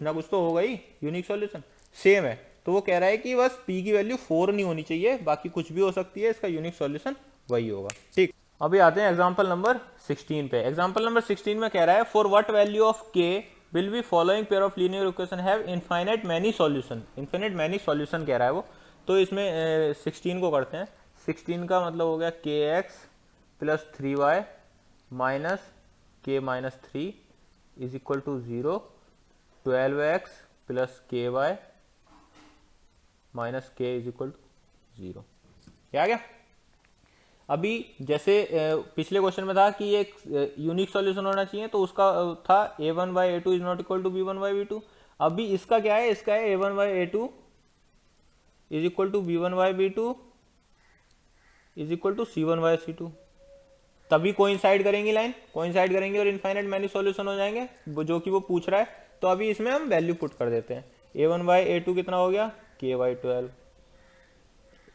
ना कुछ तो होगा ही यूनिक सॉल्यूशन, सेम है। तो वो कह रहा है कि बस p की वैल्यू 4 नहीं होनी चाहिए, बाकी कुछ भी हो सकती है, इसका यूनिक सॉल्यूशन वही होगा। ठीक, अभी आते हैं एग्जांपल नंबर 16 पे। एग्जांपल नंबर 16 में कह रहा है for what value of k will be following pair of linear equation have infinite many solution. Infinite many solution कह रहा है वो, तो इसमें 16 को करते हैं। 16 का मतलब हो गया kx plus 3y minus k minus 3 is equal to 0, 12x plus ky minus k is equal to 0। क्या आ गया? अभी जैसे पिछले क्वेश्चन में था कि एक यूनिक सॉल्यूशन होना चाहिए, तो उसका था a1/a2 is not equal to b1/b2। अभी इसका क्या है? इसका है a1/a2 is equal to b1/b2 is equal to c1/c2। तभी कोइंसाइड करेंगी लाइन, कोइंसाइड करेंगे और इनफाइनाइट मैनी सॉल्यूशन हो जाएंगे, जो कि वो पूछ रहा है। तो अभी इसमें हम वैल्यू पुट कर देते हैं। a1/a2 कितना हो गया? k/12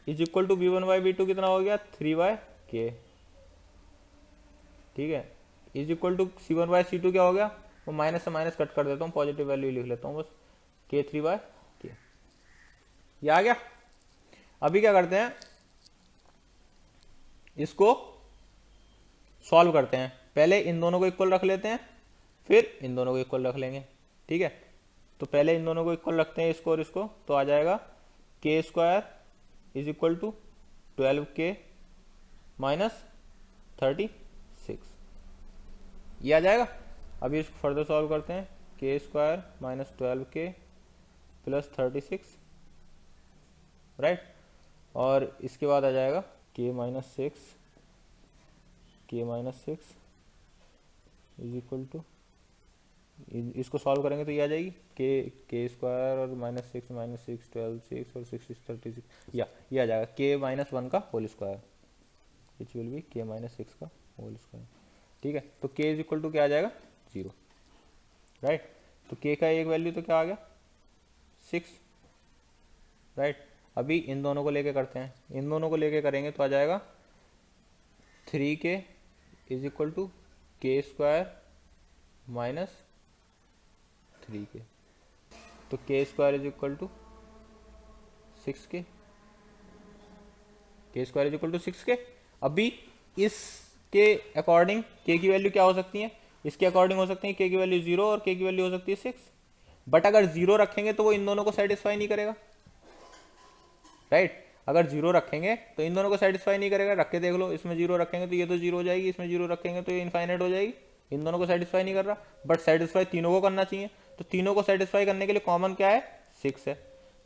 is equal to b1/b2 कितना हो गया? 3/k। ठीक है, इज इक्वल टू c1/c2 क्या हो गया? वो माइनस से माइनस कट कर देता हूँ, पॉजिटिव वैल्यू लिख लेता हूँ बस, k3/k। ये आ गया। अभी क्या करते हैं, इसको सॉल्व करते हैं। पहले इन दोनों को इक्वल रख लेते हैं, फिर इन दोनों को इक्वल रख लेंगे। ठीक है, तो पहले इन दोनों को इक्वल रखते हैं, इसको और इसको, तो आ जाएगा k² is equal to 12k minus 36, ये आ जाएगा। अभी इसको फर्दर सॉल्व करते हैं, k² minus 12k plus 36, right. और इसके बाद आ जाएगा k minus 6 is equal to, इसको सॉल्व करेंगे तो ये आ जाएगी k² और -6 12 6 और 6 36, ये आ जाएगा k-1 का whole square, which will be k-6 का होल स्क्वायर। ठीक है, तो k इज इक्वल टू क्या आ जाएगा? 0, राइट। तो k का एक वैल्यू तो क्या आ गया? 6, राइट। अभी इन दोनों को लेके करते हैं, इन दोनों को लेके करेंगे तो आ जाएगा 3k is equal to k² minus 3k, तो k² is equal to 6k, k² is equal to 6k। अभी इसके अकॉर्डिंग k की वैल्यू क्या हो सकती है? इसके अकॉर्डिंग हो सकती है k की वैल्यू 0 और k की वैल्यू हो सकती है 6। बट अगर 0 रखेंगे तो वो इन दोनों को सेटिस्फाई नहीं करेगा, राइट। अगर 0 रखेंगे तो इन दोनों को सेटिस्फाई नहीं करेगा। रख के देख लो, इसमें 0 रखेंगे तो ये तो 0 हो जाएगी, इसमें 0 रखेंगे तो ये इनफाइनाइट हो जाएगी। इन दोनों को सेटिस्फाई नहीं कर रहा, बट सेटिस्फाई तीनों को करना चाहिए। तो तीनों को सेटिस्फाई करने के लिए कॉमन क्या है? 6 है।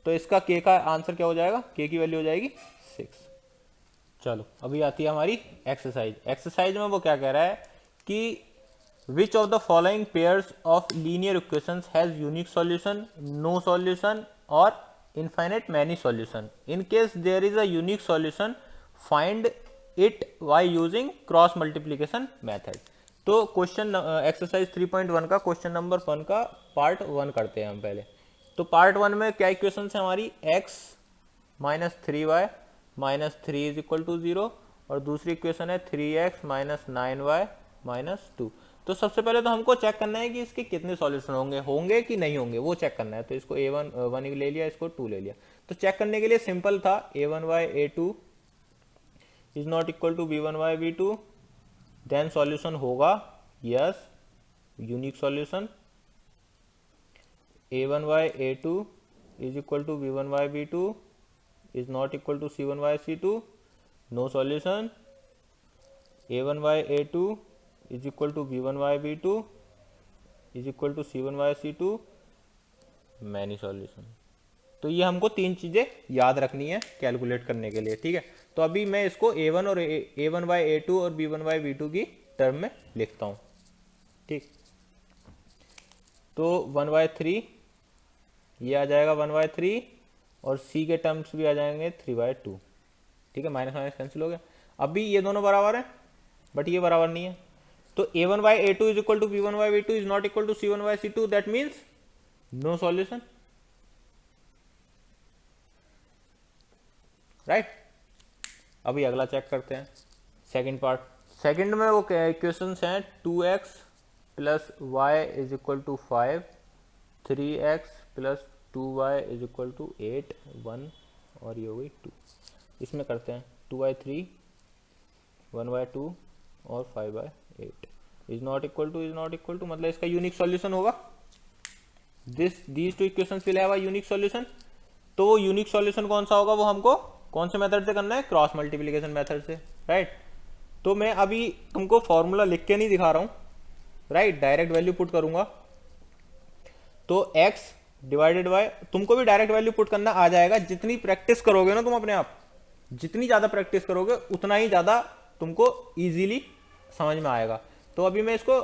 तो इसका k का आंसर क्या हो जाएगा? k की वैल्यू हो जाएगी 6। चलो अभी आती है हमारी एक्सरसाइज। एक्सरसाइज में वो क्या कह रहा है कि which of the following pairs of linear equations has unique solution, no solution और infinite many solution. In case there is a unique solution, find it by using cross multiplication method. तो question exercise 3.1 का question number 1 का part 1 करते हैं हम पहले। तो part 1 में क्या इक्वेशन है हमारी? x minus 3y minus 3 is equal to 0 और दूसरी इक्वेशन है 3x माइनस 9y माइनस 2। तो सबसे पहले तो हमको चेक करना है कि इसके कितने सॉल्यूशन होंगे कि नहीं होंगे, वो चेक करना है। तो इसको a1 ले लिया, इसको 2 ले लिया। तो चेक करने के लिए सिंपल था, a1/a2 is not equal to b1/b2, then solution होगा yes unique solution. a1/a2 is equal to b1/b2 is not equal to c1/c2, no solution. a1/a2 is equal to b1/b2 is equal to c1/c2, many solution. तो ये हमको तीन चीजें याद रखनी है calculate करने के लिए। ठीक है, तो अभी मैं इसको a1 और a1/a2 और b1/b2 की टर्म में लिखता हूँ। ठीक, तो 1/3 ये आ जाएगा 1/3 और c के टर्म्स भी आ जाएंगे 3/2। ठीक है, माइनस माइनस कैंसिल हो गया। अभी ये दोनों बराबर है, बट ये बराबर नहीं है, तो a1 by a2 is equal to b1 by b2 is not equal to c1 by c2, that means no solution, right. अभी अगला चेक करते हैं, सेकंड पार्ट। सेकंड में वो इक्वेशंस हैं 2x plus y is equal to 5, 3x plus 2y is equal to 8, 1 और ये हो गई 2। इसमें करते हैं 2/3, 1/2 और 5/8 इज नॉट इक्वल टू मतलब इसका यूनिक सॉल्यूशन होगा। These two equations will have a unique solution. तो वो यूनिक सॉल्यूशन कौन सा होगा, वो हमको कौन से मेथड से करना है, क्रॉस मल्टीप्लिकेशन मेथड से, राइट। तो मैं अभी तुमको फॉर्मूला लिख के नहीं दिखा रहा हूं, राइट, डायरेक्ट वैल्यू पुट करूंगा। तो x डिवाइडेड बाय, तुमको भी डायरेक्ट वैल्यू पुट करना आ जाएगा। जितनी प्रैक्टिस करोगे ना तुम अपने आप, जितनी ज्यादा प्रैक्टिस करोगे उतना ही ज्यादा तुमको इजीली समझ में आएगा। तो अभी मैं इसको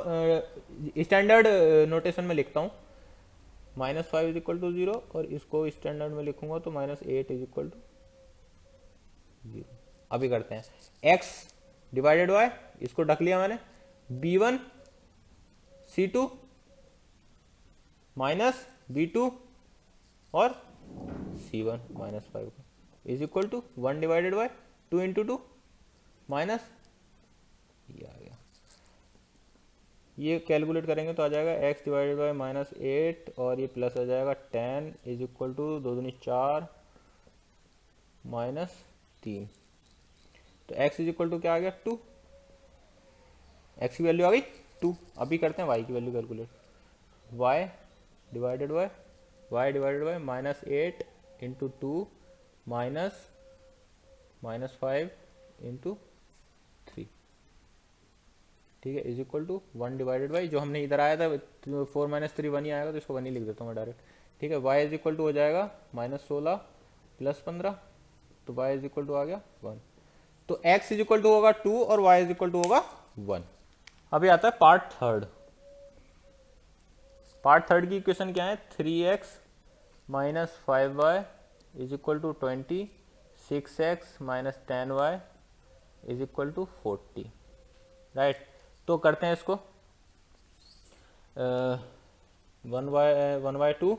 स्टैंडर्ड नोटेशन में लिखता हूं, -5 इज इक्वल टू 0 और इसको स्टैंडर्ड में लिखूंगा तो -8 इज इक्वल टू 0। अभी करते हैं x डिवाइडेड बाय, इसको ढक लिया मैंने, b1 c2 माइनस b2 और c1 -5 is equal to 1 divided by 2 into 2 minus, ये आ गया। ये कैलकुलेट करेंगे तो आ जाएगा x डिवाइडेड बाय -8 और ये प्लस आ जाएगा 10 इज इक्वल टू 2 दूनी 4 -3। तो x इज इक्वल टू क्या आ गया, 2। x की वैल्यू आ गई 2। अभी करते हैं y की value calculate, y divided by -8 into 2 minus -5 into 3, ठीक है, is equal to 1 divided by, जो हमने इधर आया था 4 - 3 1 ही आएगा तो इसको 1 ही लिख देता हूँ मैं डायरेक्ट, ठीक है। y इज इक्वल टू हो जाएगा -16 प्लस 15, तो y इज इक्वल टू आ गया 1। तो x इज इक्वल टू होगा 2 और y इज इक्वल टू होगा 1। अभी आता है पार्ट थर्ड। पार्ट थर्ड की इक्वेशन क्या है, 3x minus 5y is equal to 20, 6x minus 10y is equal to 40, right. तो करते हैं इसको 1/2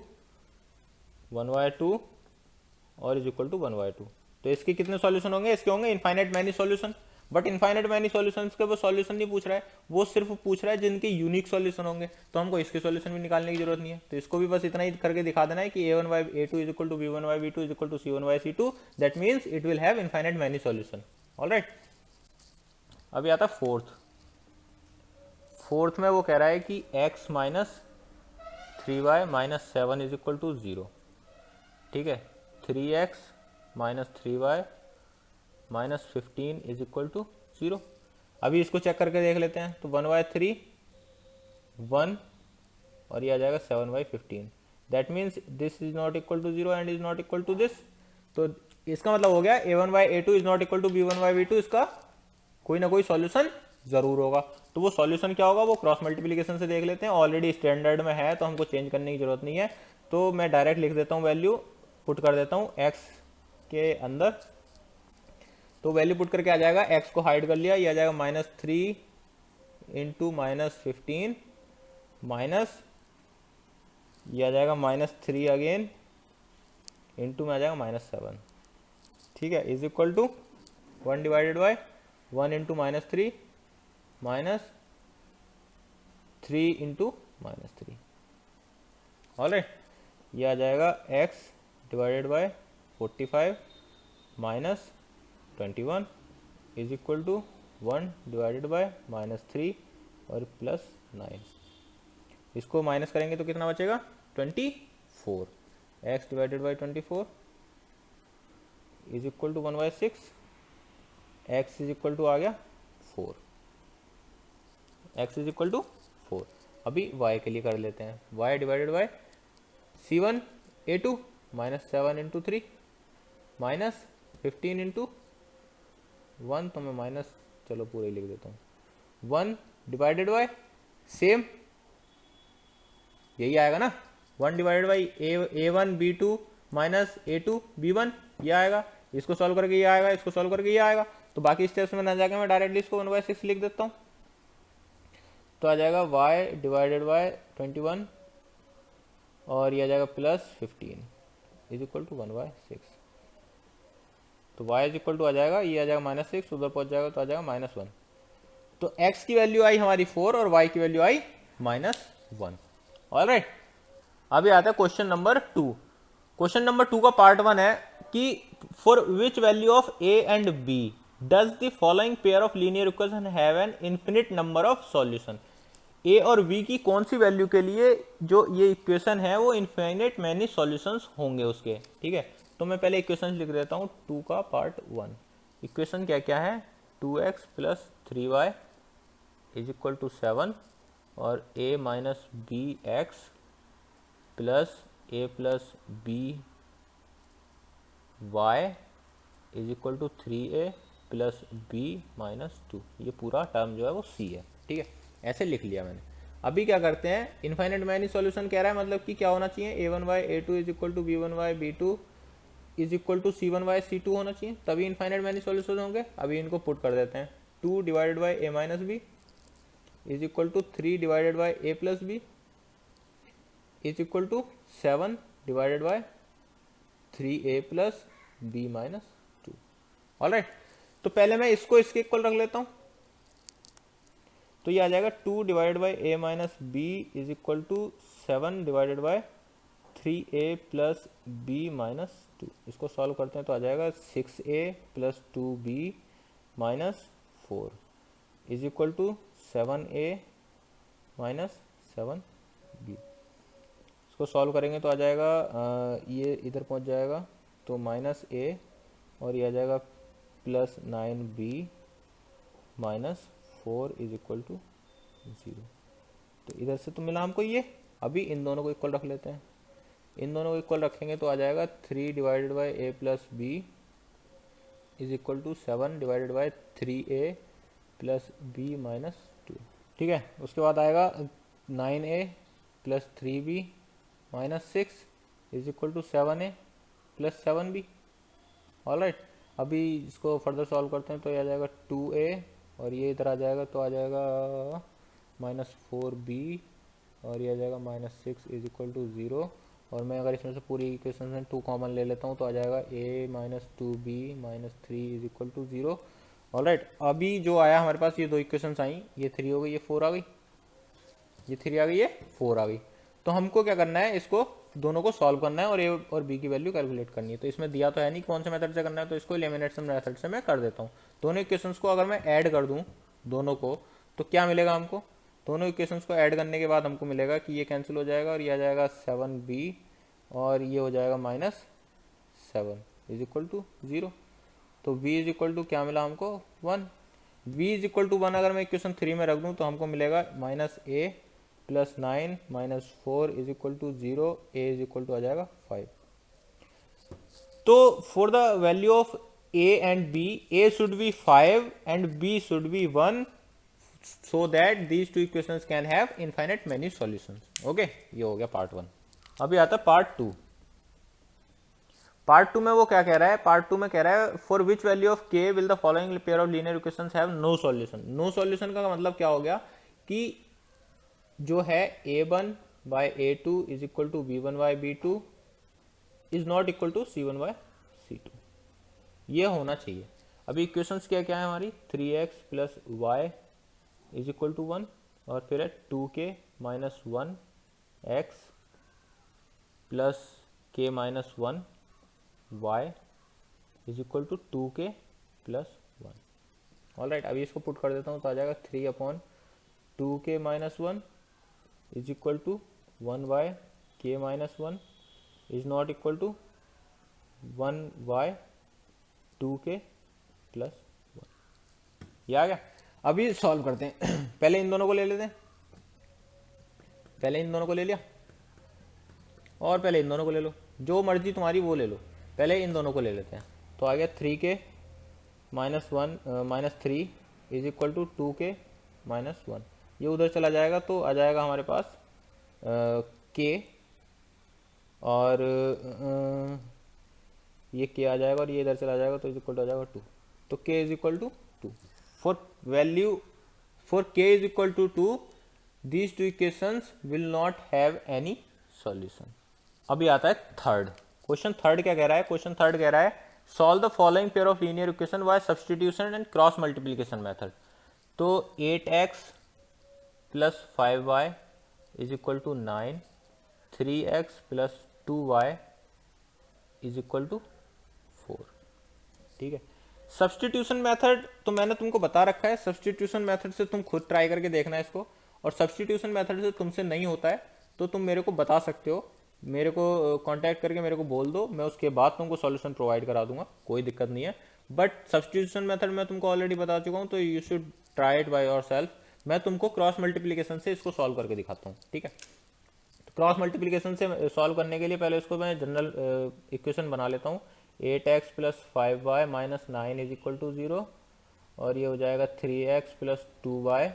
और इज इक्वल टू 1/2। तो इसके कितने सॉल्यूशन होंगे, इसके होंगे infinite many solution. But infinite many solutions के वो सॉल्यूशन नहीं पूछ रहा है, वो सिर्फ पूछ रहा है जिनके यूनिक सॉल्यूशन होंगे। तो हमको इसके सॉल्यूशन भी निकालने की जरूरत नहीं है, तो इसको भी बस इतना ही करके दिखा देना है कि a1/a2 is equal to b1/b2 is equal to c1/c2, that means it will have infinite many solution, alright. अभी आता है फोर्थ में वो कह रहा है कि x minus 3y minus 7 is equal to 0, ठीक है। 3x minus 3y minus 15 is equal to 0। अभी इसको चेक करके देख लेते हैं। तो 1/3 1 और ये आ जाएगा 7/15, that means this is not equal to 0 and is not equal to this. तो इसका मतलब हो गया a1/a2 is not equal to b1/b2, इसका कोई ना कोई सॉल्यूशन जरूर होगा। तो वो सॉल्यूशन क्या होगा, वो क्रॉस मल्टीप्लिकेशन से देख लेते हैं। ऑलरेडी स्टैंडर्ड में है तो हमको चेंज करने की जरूरत नहीं है, तो मैं डायरेक्ट लिख देता हूँ, वैल्यू पुट कर देता हूँ x के अंदर। तो वैल्यू पुट करके आ जाएगा, x को हाइड कर लिया, ये आ जाएगा -3 इंटू -15 माइनस, ये आ जाएगा -3 अगेन इंटू में आ जाएगा -7, ठीक है, is equal to 1 divided by 1 into -3 minus 3 into -3, alright. ये आ जाएगा x divided by 45 minus 21 is equal to 1 divided by -3 और प्लस 9। इसको माइनस करेंगे तो कितना बचेगा, 24। x divided by 24 is equal to 1/6, x is equal to आ गया 4, x इज इक्वल टू 4। अभी y के लिए कर लेते हैं, y divided by c1a2 minus 7 into 3 minus 15 into 1, तो मैं माइनस चलो पूरे लिख देता हूँ, 1 डिवाइडेड बाय सेम यही आएगा ना, 1 divided by a1 b2 minus a2 b1, ये आएगा। इसको सॉल्व करके ये आएगा, इसको सॉल्व करके ये आएगा। तो बाकी स्टेप्स में ना जाके मैं डायरेक्टली इसको 1/6 लिख देता हूँ। तो आ जाएगा y डिवाइडेड बाय 21 और ये आ जाएगा प्लस 15 इज इक्वल टू 1/6। तो y इज इक्वल टू आ जाएगा, ये आ जाएगा -6, उधर पहुंच जाएगा तो आ जाएगा -1। तो x की वैल्यू आई हमारी 4 और y की वैल्यू आई -1। ऑलराइट, अभी आता है क्वेश्चन नंबर 2। क्वेश्चन नंबर 2 का पार्ट 1 है कि for which value of a and b does the following pair of linear equation have an infinite number of solution. a और b की कौन सी वैल्यू के लिए जो ये इक्वेशन है वो इन्फिनिट मैनी सॉल्यूशंस होंगे उसके। ठीक है, तो मैं पहले इक्वेशन लिख देता हूँ 2 का पार्ट 1। इक्वेशन क्या क्या है, 2x plus 3y is equal to 7 और a minus b x plus a plus B y is equal to 3a plus b minus 2। ये पूरा टर्म जो है वो c है। ठीक है, ऐसे लिख लिया मैंने। अभी क्या करते हैं, इनफाइनाइट मैनी सॉल्यूशन कह रहा है, मतलब कि क्या होना चाहिए, a1y a2 is equal to b1y b2 is equal to c1y c2 होना चाहिए, तभी इनफाइनाइट मैनी सॉल्यूशन होंगे। अभी इनको पुट कर देते हैं, 2 divided by a minus b is equal to 3 divided by a plus b is equal to 7 divided by 3a plus b minus 2। Alright, तो पहले मैं इसको इसके इक्वल रख लेता हूं, तो ये आ जाएगा 2 divided by a minus b is equal to 7 divided by 3a plus b minus 2। इसको सॉल्व करते हैं तो आ जाएगा 6a plus 2b minus 4 is equal to 7a minus 7b। इसको सॉल्व करेंगे तो आ जाएगा ये इधर पहुंच जाएगा तो -a और ये आ जाएगा plus 9b minus 4 is equal to 0। तो इधर से तो मिला हमको ये। अभी इन दोनों को इक्वल रख लेते हैं, इन दोनों को इक्वल रखेंगे तो आ जाएगा 3 divided by a plus b is equal to 7 divided by 3a plus b minus 2। ठीक है, उसके बाद आएगा 9a plus 3b minus 6 is equal to 7a plus 7b। Alright, अभी इसको फर्दर सॉल्व करते हैं तो ये आ जाएगा 2a और ये इधर आ जाएगा तो आ जाएगा -4b और ये आ जाएगा -6 इज इक्वल टू 0। और मैं अगर इसमें से पूरी इक्वेशन में 2 कॉमन ले लेता हूँ तो आ जाएगा a minus 2b minus 3 is equal to 0। Alright, अभी जो आया हमारे पास ये 2 इक्वेशंस आई, ये 3 हो गई, ये 4 आ गई, ये 3 आ गई, ये 4 आ गई। तो हमको क्या करना है, इसको दोनों को सॉल्व करना है और ए और बी की वैल्यू कैलकुलेट करनी है। तो इसमें दिया तो है नहीं कौन से मेथड से करना है, तो इसको एलिमिनेशन मेथड से मैं कर देता हूँ। दोनों इक्वेशंस को अगर मैं ऐड कर दूँ दोनों को तो क्या मिलेगा हमको, दोनों इक्वेशंस को ऐड करने के बाद हमको मिलेगा कि ये कैंसिल हो जाएगा और ये आ जाएगा 7b और ये हो जाएगा -7 इज इक्वल टू 0। तो b इज इक्वल टू क्या मिला हमको 1। b इज इक्वल टू 1 अगर मैं इक्वेशन 3 में रख दूँ तो हमको मिलेगा -a plus 9 minus 4 is equal to 0, a is equal to आ जाएगा 5। तो for the value of a and b, a should be 5 and b should be 1 so that these two equations can have infinite many solutions. Okay, ये हो गया part 1। अभी आता है part 2। Part 2 में वो क्या कह रहा है, पार्ट 2 में कह रहा है for which value of k will the following pair of linear equations have no solution. No solution का मतलब क्या हो गया कि जो है a1 by a2 is equal to b1 by b2 is not equal to c1 by c2, ये होना चाहिए। अभी इक्वेशंस क्या क्या है हमारी, 3x plus y is equal to 1 और फिर है 2k minus 1 x plus k minus 1 y is equal to 2k plus 1। Alright, अभी इसको पुट कर देता हूँ तो आ जाएगा 3 upon 2k minus 1 is equal to 1 by k minus 1 is not equal to 1 by 2k plus 1। ये आ गया। अभी सॉल्व करते हैं पहले इन दोनों को ले लेते हैं, पहले इन दोनों को ले लिया और पहले इन दोनों को ले लो, जो मर्जी तुम्हारी वो ले लो, पहले इन दोनों को ले लेते हैं। तो आ गया 3k minus 1 minus 3 is equal to 2k minus 1। ये उधर चला जाएगा तो आ जाएगा हमारे पास k और ये k आ जाएगा और ये इधर चला जाएगा तो इज इक्वल टू आ जाएगा 2। तो k is equal to 2 for value for k is equal to 2 these to equations will not have any solution. अभी आता है थर्ड क्वेश्चन। थर्ड क्या कह रहा है? क्वेश्चन थर्ड कह रहा है solve the following pair of linear equation by substitution and cross multiplication method. तो 8x plus 5y is equal to 9, 3x plus 2y is equal to 4। ठीक है, सब्सटीट्यूशन मेथड तो मैंने तुमको बता रखा है, सब्सटीट्यूशन मेथड से तुम खुद ट्राई करके देखना है इसको, और सब्सटीट्यूशन मेथड से तुमसे नहीं होता है तो तुम मेरे को बता सकते हो, मेरे को कांटेक्ट करके मेरे को बोल दो, मैं उसके बाद तुमको सॉल्यूशन प्रोवाइड करा दूंगा, कोई दिक्कत नहीं है। बट सब्सटीट्यूशन मेथड मैं तुमको ऑलरेडी बता चुका हूँ, तो you should try it by yourself. मैं तुमको क्रॉस मल्टीप्लीकेशन से इसको सॉल्व करके दिखाता हूँ। ठीक है, तो क्रॉस मल्टीप्लीकेशन से सॉल्व करने के लिए पहले इसको मैं जनरल इक्वेशन बना लेता हूँ। 8x plus 5y minus 9 is equal to 0, और ये हो जाएगा 3x plus 2y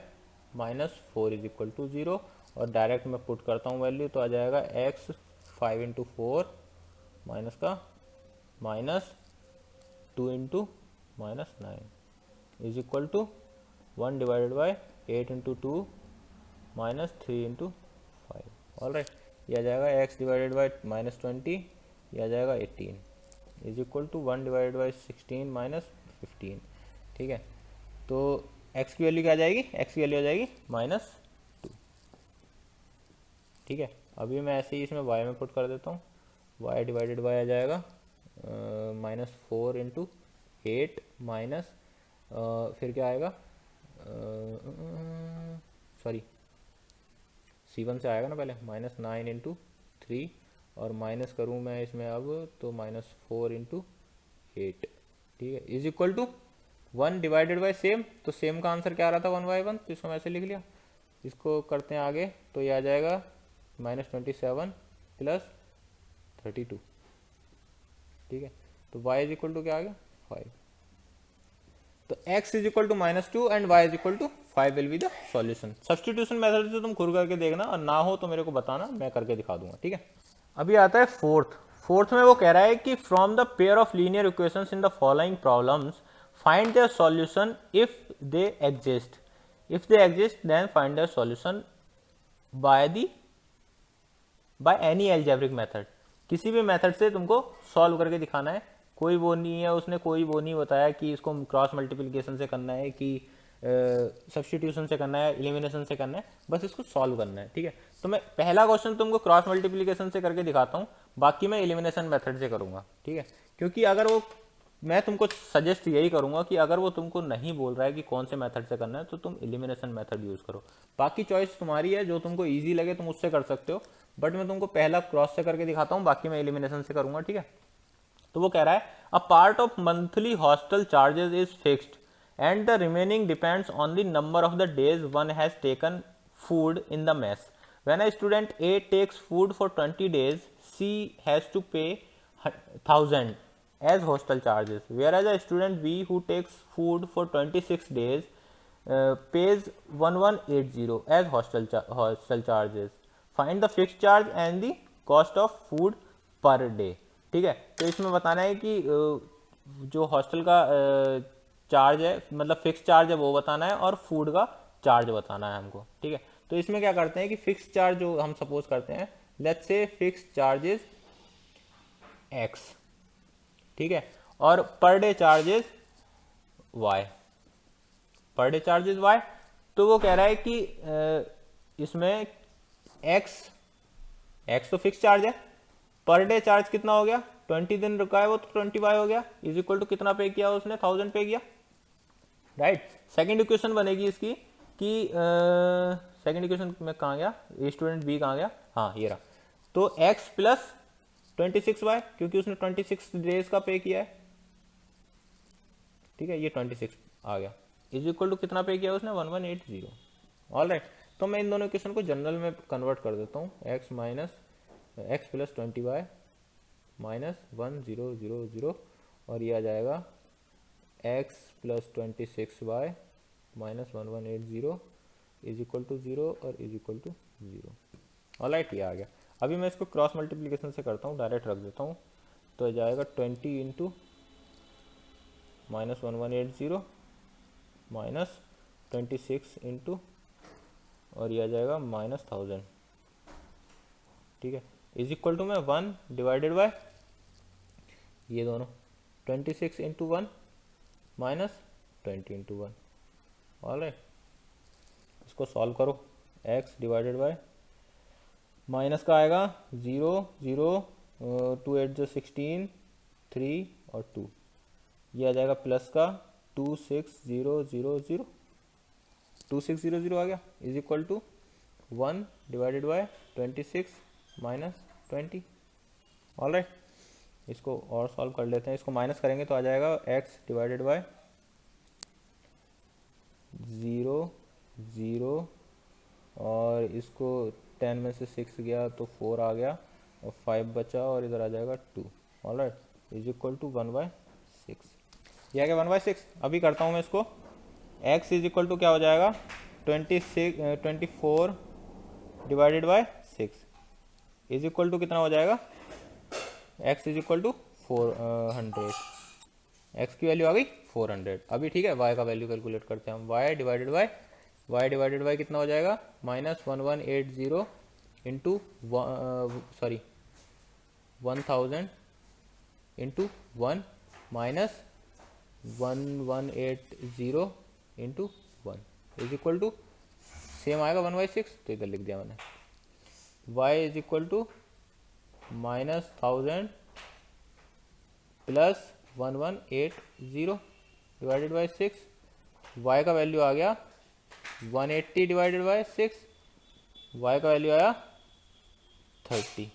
minus 4 is equal to 0, और डायरेक्ट मैं पुट करता हूँ वैल्यू, तो आ जाएगा x 5 इंटू 4 माइनस का minus 2 into minus 9 is equal to 1 divided by 8 into 2 minus 3 into 5। All right, ये आ जाएगा x डिवाइडेड बाई माइनस 20, ये आ जाएगा 18 is equal to 1 divided by 16 minus 15। ठीक है, तो x की वैल्यू क्या आ जाएगी? x की वैल्यू आ जाएगी माइनस 2। ठीक है, अभी मैं ऐसे ही इसमें y में पुट कर देता हूँ, y डिवाइडेड बाई आ जाएगा माइनस 4 इंटू 8 माइनस फिर क्या आएगा, सॉरी C1 से आएगा ना पहले, माइनस 9 इंटू 3, और माइनस करूँ मैं इसमें अब तो माइनस 4 इंटू 8। ठीक है, is equal to 1 divided by same, तो सेम का आंसर क्या आ रहा था 1/1, तो इसको मैं ऐसे लिख लिया। इसको करते हैं आगे, तो ये आ जाएगा माइनस 27 प्लस 32। ठीक है, तो y इज इक्वल टू क्या आ गया 5। तो x is equal to minus 2 and y is equal to 5 will be the solution. Substitution method से तुम खुद करके देखना, और ना हो तो मेरे को बताना, मैं करके दिखा दूंगा। ठीक है, अभी आता है फोर्थ में वो कह रहा है कि from the pair of linear equations in the following problems find their solution if they exist, if they exist then find their solution by any algebraic method. किसी भी मेथड से तुमको सॉल्व करके दिखाना है, कोई वो नहीं है, उसने कोई वो नहीं बताया कि इसको क्रॉस मल्टीप्लिकेशन से करना है कि सब्सटीट्यूशन से करना है, एलिमिनेशन से करना है, बस इसको सॉल्व करना है। ठीक है, तो मैं पहला क्वेश्चन तुमको क्रॉस मल्टीप्लिकेशन से करके दिखाता हूँ, बाकी मैं एलिमिनेशन मेथड से करूँगा। ठीक है, क्योंकि अगर वो, मैं तुमको सजेस्ट यही करूंगा कि अगर वो तुमको नहीं बोल रहा है कि कौन से मेथड से करना है, तो तुम एलिमिनेशन मेथड यूज़ करो। बाकी चॉइस तुम्हारी है, जो तुमको ईजी लगे तुम उससे कर सकते हो, बट मैं तुमको पहला क्रॉस से करके दिखाता हूँ, बाकी मैं एलिमिनेशन से करूँगा। ठीक है, तो वो कह रहा है a part of monthly hostel charges is fixed and the remaining depends on the number of the days one has taken food in the mess. When a student A takes food for 20 days, C has to pay 1000 as hostel charges, whereas a student B who takes food for 26 days pays 1180 as hostel charges. Find the fixed charge and the cost of food per day. ठीक है, तो इसमें बताना है कि जो hostel का charge है, मतलब फिक्स चार्ज है वो बताना है, और फूड का चार्ज बताना है हमको। ठीक है, तो इसमें क्या करते हैं कि फिक्स चार्ज जो हम सपोज करते हैं, लेट्स से फिक्स चार्ज इज x। ठीक है, और per day charges y, per day charges y। तो वो कह रहा है कि इसमें x तो फिक्स चार्ज है, पर डे चार्ज कितना हो गया, 20 दिन रुका है वो, तो 20y हो गया, इज इक्वल टू कितना पे किया उसने, 1000 पे किया। राइट, सेकंड इक्वेशन बनेगी इसकी कि सेकंड इक्वेशन में कहाँ गया, स्टूडेंट बी कहाँ गया, हाँ ये रहा। तो x प्लस 26y, क्योंकि उसने 26 डेज का पे किया है। ठीक है, ये 26 आ गया, इज इक्वल टू कितना पे किया उसने, 1180। ऑल राइट, तो मैं इन दोनों इक्वेशन को जनरल में कन्वर्ट कर देता हूँ, x प्लस 20y माइनस 1000, और ये आ जाएगा x plus 26y minus 1180 is equal to 0 और is equal to 0। All right, ये आ गया। अभी मैं इसको क्रॉस मल्टीप्लिकेशन से करता हूँ, डायरेक्ट रख देता हूँ, तो आ जाएगा 20 इंटू माइनस 1180 माइनस 26 इंटू और ये आ जाएगा -1000, ठीक है। इज इक्वल टू में 1 डिवाइडेड बाय ये दोनों 26 into 1 minus 20 into 1। All right, इसको सॉल्व करो। x डिवाइडेड बाय माइनस का आएगा 0 0, 2 8 जो 16, 3 और 2, ये आ जाएगा प्लस का 2600, 2600 आ गया, is equal to 1 divided by 26 minus 20। All right, इसको और सॉल्व कर लेते हैं। इसको माइनस करेंगे तो आ जाएगा x डिवाइडेड बाय 0 0, और इसको 10 में से 6 गया तो 4 आ गया, और 5 बचा, और इधर आ जाएगा 2। All right, is equal to 1/6। यह आ गया 1/6। अभी करता हूँ मैं इसको। x इज इक्वल टू क्या हो जाएगा 24 divided by 6 is equal to कितना हो जाएगा, x is equal to 400। x की वैल्यू आ गई 400। अभी ठीक है, y का वैल्यू कैलकुलेट करते हैं हम। y डिवाइडेड बाय कितना हो जाएगा -1180 into 1000 into 1 minus 1180 into 1 is equal to same आएगा 1/6, तो इधर लिख दिया मैंने। y is equal to -1000 plus 1180 divided by 6। y का वैल्यू आ गया 180 डिवाइडेड बाई 6, y का वैल्यू आया 30।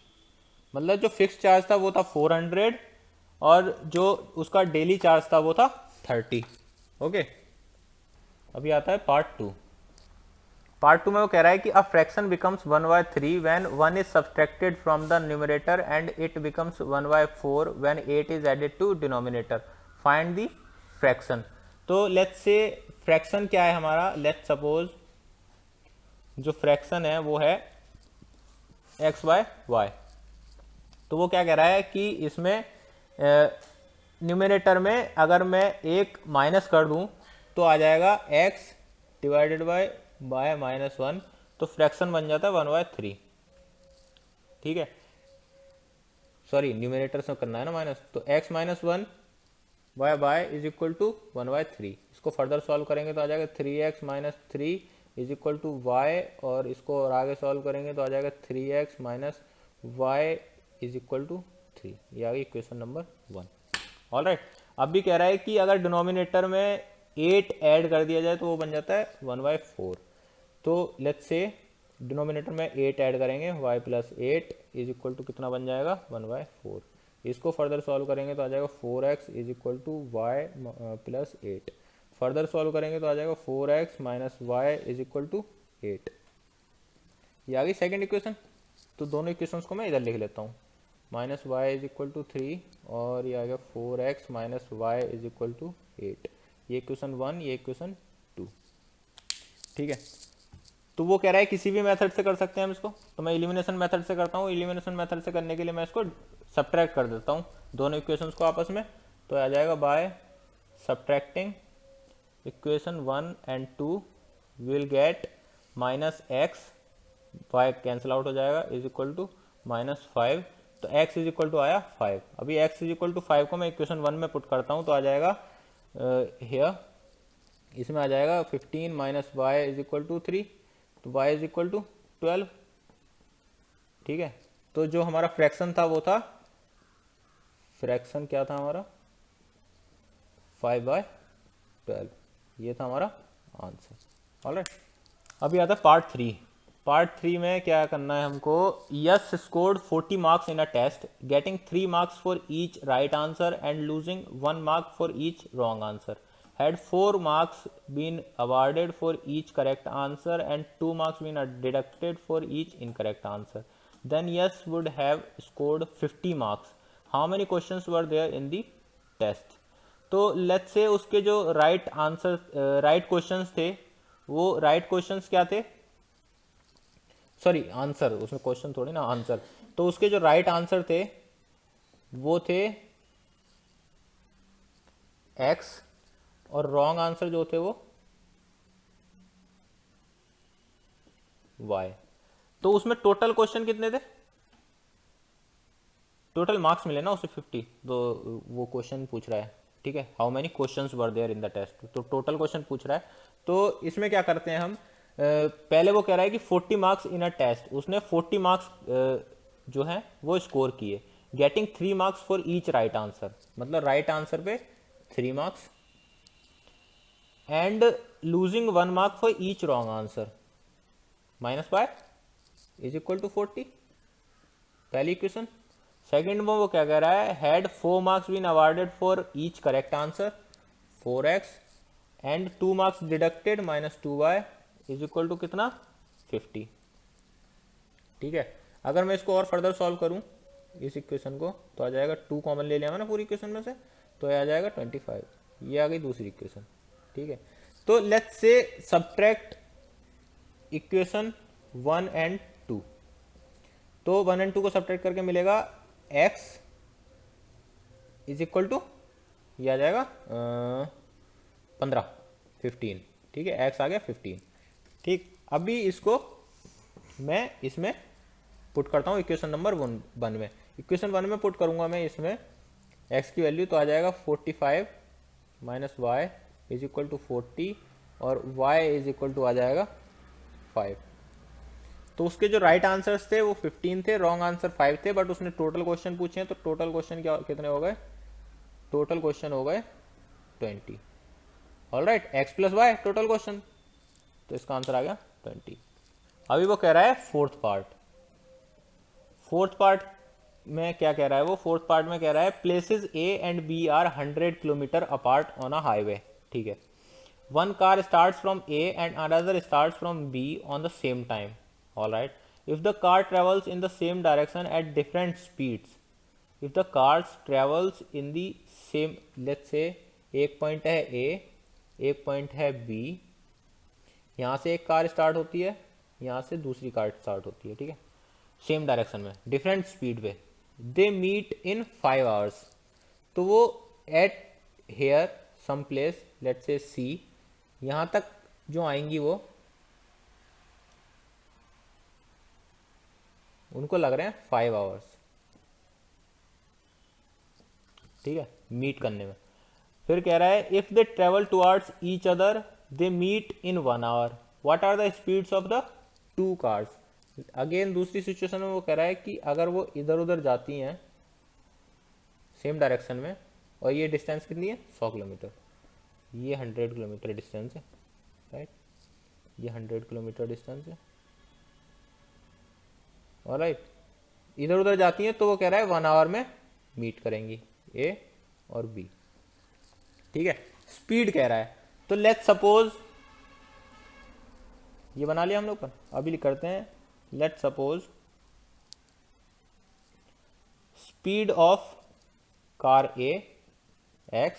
मतलब जो फिक्स चार्ज था वो था 400, और जो उसका डेली चार्ज था वो था 30। ओके, अभी आता है पार्ट 2। पार्ट 2 में वो कह रहा है कि a fraction becomes 1/3 when 1 is subtracted from the numerator and it becomes 1/4 when 8 is added to denominator. Find the fraction. तो लेट्स से फ्रैक्शन क्या है हमारा, लेट्स सपोज जो फ्रैक्शन है वो है x/y। तो वो क्या कह रहा है कि इसमें न्यूमरेटर में अगर मैं एक माइनस कर दूं तो आ जाएगा x डिवाइडेड बाय -1, तो फ्रैक्शन बन जाता है 1/3। ठीक है, सॉरी न्यूमरेटर से करना है ना माइनस, तो x -1 by is equal to 1/3। इसको फर्दर सॉल्व करेंगे तो आ जाएगा 3x - 3 is equal to y, और इसको और आगे सॉल्व करेंगे तो आ जाएगा 3x - y is equal to 3। ये आ गई इक्वेशन नंबर 1। ऑल राइट, अब भी कह रहा है कि अगर डिनोमिनेटर में 8 ऐड कर दिया जाए तो वो बन जाता है 1/4। तो लेट्स से डिनोमिनेटर में 8 ऐड करेंगे, y plus 8 is equal to कितना बन जाएगा 1/4। इसको फर्दर सॉल्व करेंगे तो आ जाएगा 4x is equal to y plus 8। Further solve करेंगे तो आ जाएगा 4x minus y is equal to 8। ये आ गई सेकेंड इक्वेशन। तो दोनों इक्वेशंस को मैं इधर लिख लेता हूँ, -y इज इक्वल टू 3, और ये आ गया 4x minus y is equal to 8। ये इक्वेशन 1, ये इक्वेशन 2। ठीक है, तो वो कह रहा है किसी भी मेथड से कर सकते हैं हम इसको, तो मैं एलिमिनेशन मेथड से करता हूँ। एलिमिनेशन मेथड से करने के लिए मैं इसको सब्ट्रैक्ट कर देता हूँ दोनों इक्वेशंस को आपस में, तो आ जाएगा by subtracting equation 1 and 2 will get -x, y cancel out हो जाएगा, इज इक्वल टू -5। तो x इज इक्वल टू आया 5। अभी x इज इक्वल टू 5 को मैं इक्वेशन 1 में पुट करता हूँ तो आ जाएगा हियर, इसमें आ जाएगा 15 minus y is equal to 3, तो y इज इक्वल टू 12। ठीक है, तो जो हमारा फ्रैक्शन था वो था, फ्रैक्शन क्या था हमारा 5/12। ये था हमारा आंसर। ऑलराइट, अभी आता है पार्ट 3। पार्ट 3 में क्या करना है हमको, Yash scored 40 marks in a test, getting 3 marks for each right answer and losing 1 mark for each wrong answer. Had 4 marks been awarded for each correct answer and 2 marks been deducted for each incorrect answer, then yes would have scored 50 marks. How many questions were there in the test? तो let's से उसके जो right answer right questions थे, वो right questions क्या थे, sorry answer, उसमें question थोड़ी ना आंसर। तो उसके जो राइट आंसर थे वो थे x, और रॉन्ग आंसर जो थे वो वाई। तो उसमें टोटल क्वेश्चन कितने थे, टोटल मार्क्स मिले ना उसे 50, तो वो क्वेश्चन पूछ रहा है, ठीक है, how many questions were there in the test, तो टोटल क्वेश्चन पूछ रहा है। तो इसमें क्या करते हैं हम, पहले वो कह रहा है कि 40 मार्क्स इन अ टेस्ट, उसने 40 मार्क्स जो है वो स्कोर किए, getting 3 marks for each right answer, मतलब राइट आंसर पे 3 marks, and losing 1 mark for each wrong answer, minus by is equal to 40, पहली इक्वेशन। सेकेंड में वो क्या कह रहा है, had 4 marks been awarded for each correct answer 4x and 2 marks deducted minus 2y is equal to कितना 50, ठीक है। अगर मैं इसको और फर्दर सॉल्व करूं इस इक्वेशन को, तो आ जाएगा 2 कॉमन ले लिया मैंने पूरी इक्वेशन में से, तो आ जाएगा 25, ये आ गई दूसरी इक्वेशन, ठीक है। तो लेट्स से सब्ट्रैक्ट इक्वेशन 1 एंड 2, तो 1 एंड 2 को सब्ट्रैक्ट करके मिलेगा x इज इक्वल टू, ये आ जाएगा 15, ठीक है, x आ गया 15, ठीक। अभी इसको मैं इसमें पुट करता हूँ इक्वेशन नंबर 1 में, इक्वेशन 1 में पुट करूंगा मैं इसमें x की वैल्यू, तो आ जाएगा 45 minus y is equal to 40 और y इज इक्वल टू आ जाएगा 5। तो उसके जो राइट आंसर्स थे वो 15 थे, रॉन्ग आंसर 5 थे, बट उसने टोटल क्वेश्चन पूछे हैं, तो टोटल क्वेश्चन क्या कितने हो गए, टोटल क्वेश्चन हो गए 20। Alright, x plus y total question, तो इसका आंसर आ गया 20। अभी वो कह रहा है फोर्थ पार्ट, फोर्थ पार्ट में क्या कह रहा है वो, फोर्थ पार्ट में कह रहा है places A and B are 100 kilometre apart on a highway, ठीक है, one car starts from A and another starts from B on the same time, alright, if the car travels in the same direction at different speeds, if the cars travels in the same, let's say एक point है A, एक point है B, यहाँ से एक car start होती है, यहाँ से दूसरी कार स्टार्ट होती है, ठीक है, सेम डायरेक्शन में डिफरेंट स्पीड पे, दे मीट इन 5 आवर्स, तो वो at here some place let's say C, यहाँ तक जो आएंगी वो उनको लग रहे हैं 5 आवर्स, ठीक है, मीट करने में। फिर कह रहा है if they travel towards each other they meet in 1 hour, what are the speeds of the 2 cars, again दूसरी सिचुएशन में वो कह रहा है कि अगर वो इधर उधर जाती हैं सेम डायरेक्शन में, और ये डिस्टेंस कितनी है 100 किलोमीटर, ये 100 किलोमीटर डिस्टेंस है, राइट, ये 100 किलोमीटर डिस्टेंस है, ऑलराइट, इधर उधर जाती हैं, तो वो कह रहा है 1 आवर में मीट करेंगी A और B, ठीक है। स्पीड कह रहा है, तो लेट्स सपोज ये बना लिया हम लोग पर, अभी करते हैं, let's suppose speed of car A x,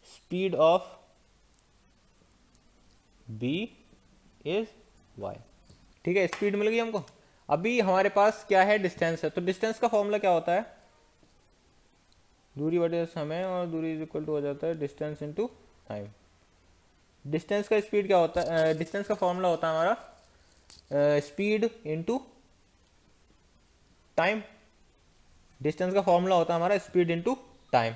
speed of B is y, ठीक है, स्पीड मिल गई हमको। अभी हमारे पास क्या है, डिस्टेंस है, तो डिस्टेंस का फॉर्मूला क्या होता है, दूरी बटे समय, और दूरी इज इक्वल टू हो जाता है डिस्टेंस इनटू टाइम। डिस्टेंस का स्पीड क्या होता है, डिस्टेंस का फॉर्मूला होता है हमारा स्पीड इनटू टाइम, डिस्टेंस का फॉर्मूला होता है हमारा स्पीड इनटू टाइम।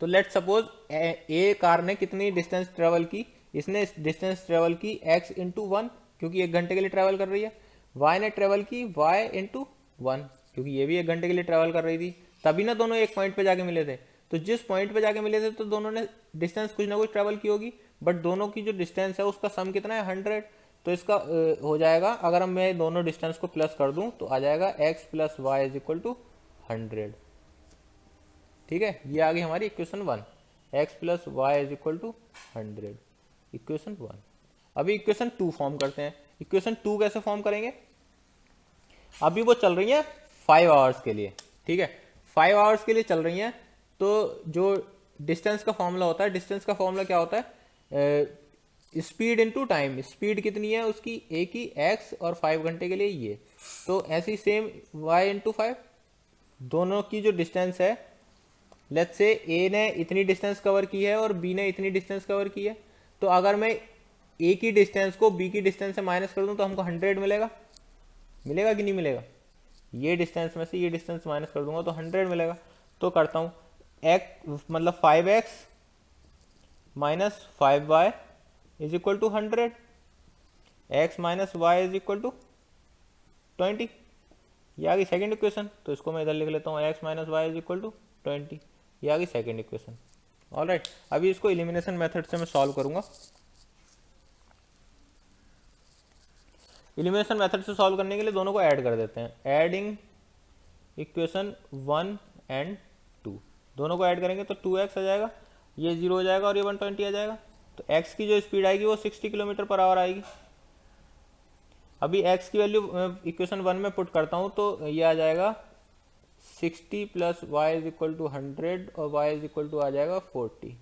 तो लेट सपोज ए कार ने कितनी डिस्टेंस ट्रेवल की, इसने डिस्टेंस ट्रेवल की x इंटू 1, क्योंकि 1 घंटे के लिए ट्रेवल कर रही है, y ने ट्रेवल की y इंटू 1, क्योंकि ये भी 1 घंटे के लिए ट्रेवल कर रही थी, तभी ना दोनों एक पॉइंट पे जाके मिले थे। तो जिस पॉइंट पे जाके मिले थे तो दोनों ने डिस्टेंस कुछ ना कुछ ट्रेवल की होगी, बट दोनों की जो डिस्टेंस है उसका सम कितना है 100, तो इसका हो जाएगा, अगर हम मैं दोनों डिस्टेंस को प्लस कर दूं तो आ जाएगा x plus y is equal to 100, ठीक है, ये आ गई हमारी equation 1, x plus y is equal to 100, equation 1। अभी इक्वेशन 2 फॉर्म करते हैं। इक्वेशन 2 कैसे फॉर्म करेंगे, अभी वो चल रही है 5 आवर्स के लिए, ठीक है, 5 आवर्स के लिए चल रही हैं, तो जो डिस्टेंस का फॉर्मूला होता है, डिस्टेंस का फॉर्मूला क्या होता है, स्पीड इनटू टाइम, स्पीड कितनी है उसकी a की x, और 5 घंटे के लिए ये, तो ऐसी सेम y इंटू 5, दोनों की जो डिस्टेंस है, लेट्स से a ने इतनी डिस्टेंस कवर की है और b ने इतनी डिस्टेंस कवर की है, तो अगर मैं ए की डिस्टेंस को बी की डिस्टेंस से माइनस कर दूं तो हमको 100 मिलेगा, मिलेगा कि नहीं मिलेगा? ये डिस्टेंस में से ये डिस्टेंस माइनस कर दूंगा तो 100 मिलेगा। तो करता हूँ एक्स मतलब 5x minus 5y is equal to 100, x minus y is equal to 20। ये आ गई सेकेंड इक्वेशन। तो इसको मैं इधर लिख लेता हूँ, x minus y is equal to 20। ये आ गई सेकेंड इक्वेशन। ऑलराइट, अभी इसको एलिमिनेशन मेथड से मैं सॉल्व करूंगा। एलिमिनेशन मेथड से सॉल्व करने के लिए दोनों को ऐड कर देते हैं। एडिंग इक्वेशन 1 एंड 2, दोनों को ऐड करेंगे तो 2x आ जाएगा, ये 0 हो जाएगा और ये 120 आ जाएगा। तो x की जो स्पीड आएगी वो 60 किलोमीटर पर आवर आएगी। अभी x की वैल्यू इक्वेशन 1 में पुट करता हूँ तो ये आ जाएगा 60 plus y is equal to 100 और y इज इक्वल टू आ जाएगा 40,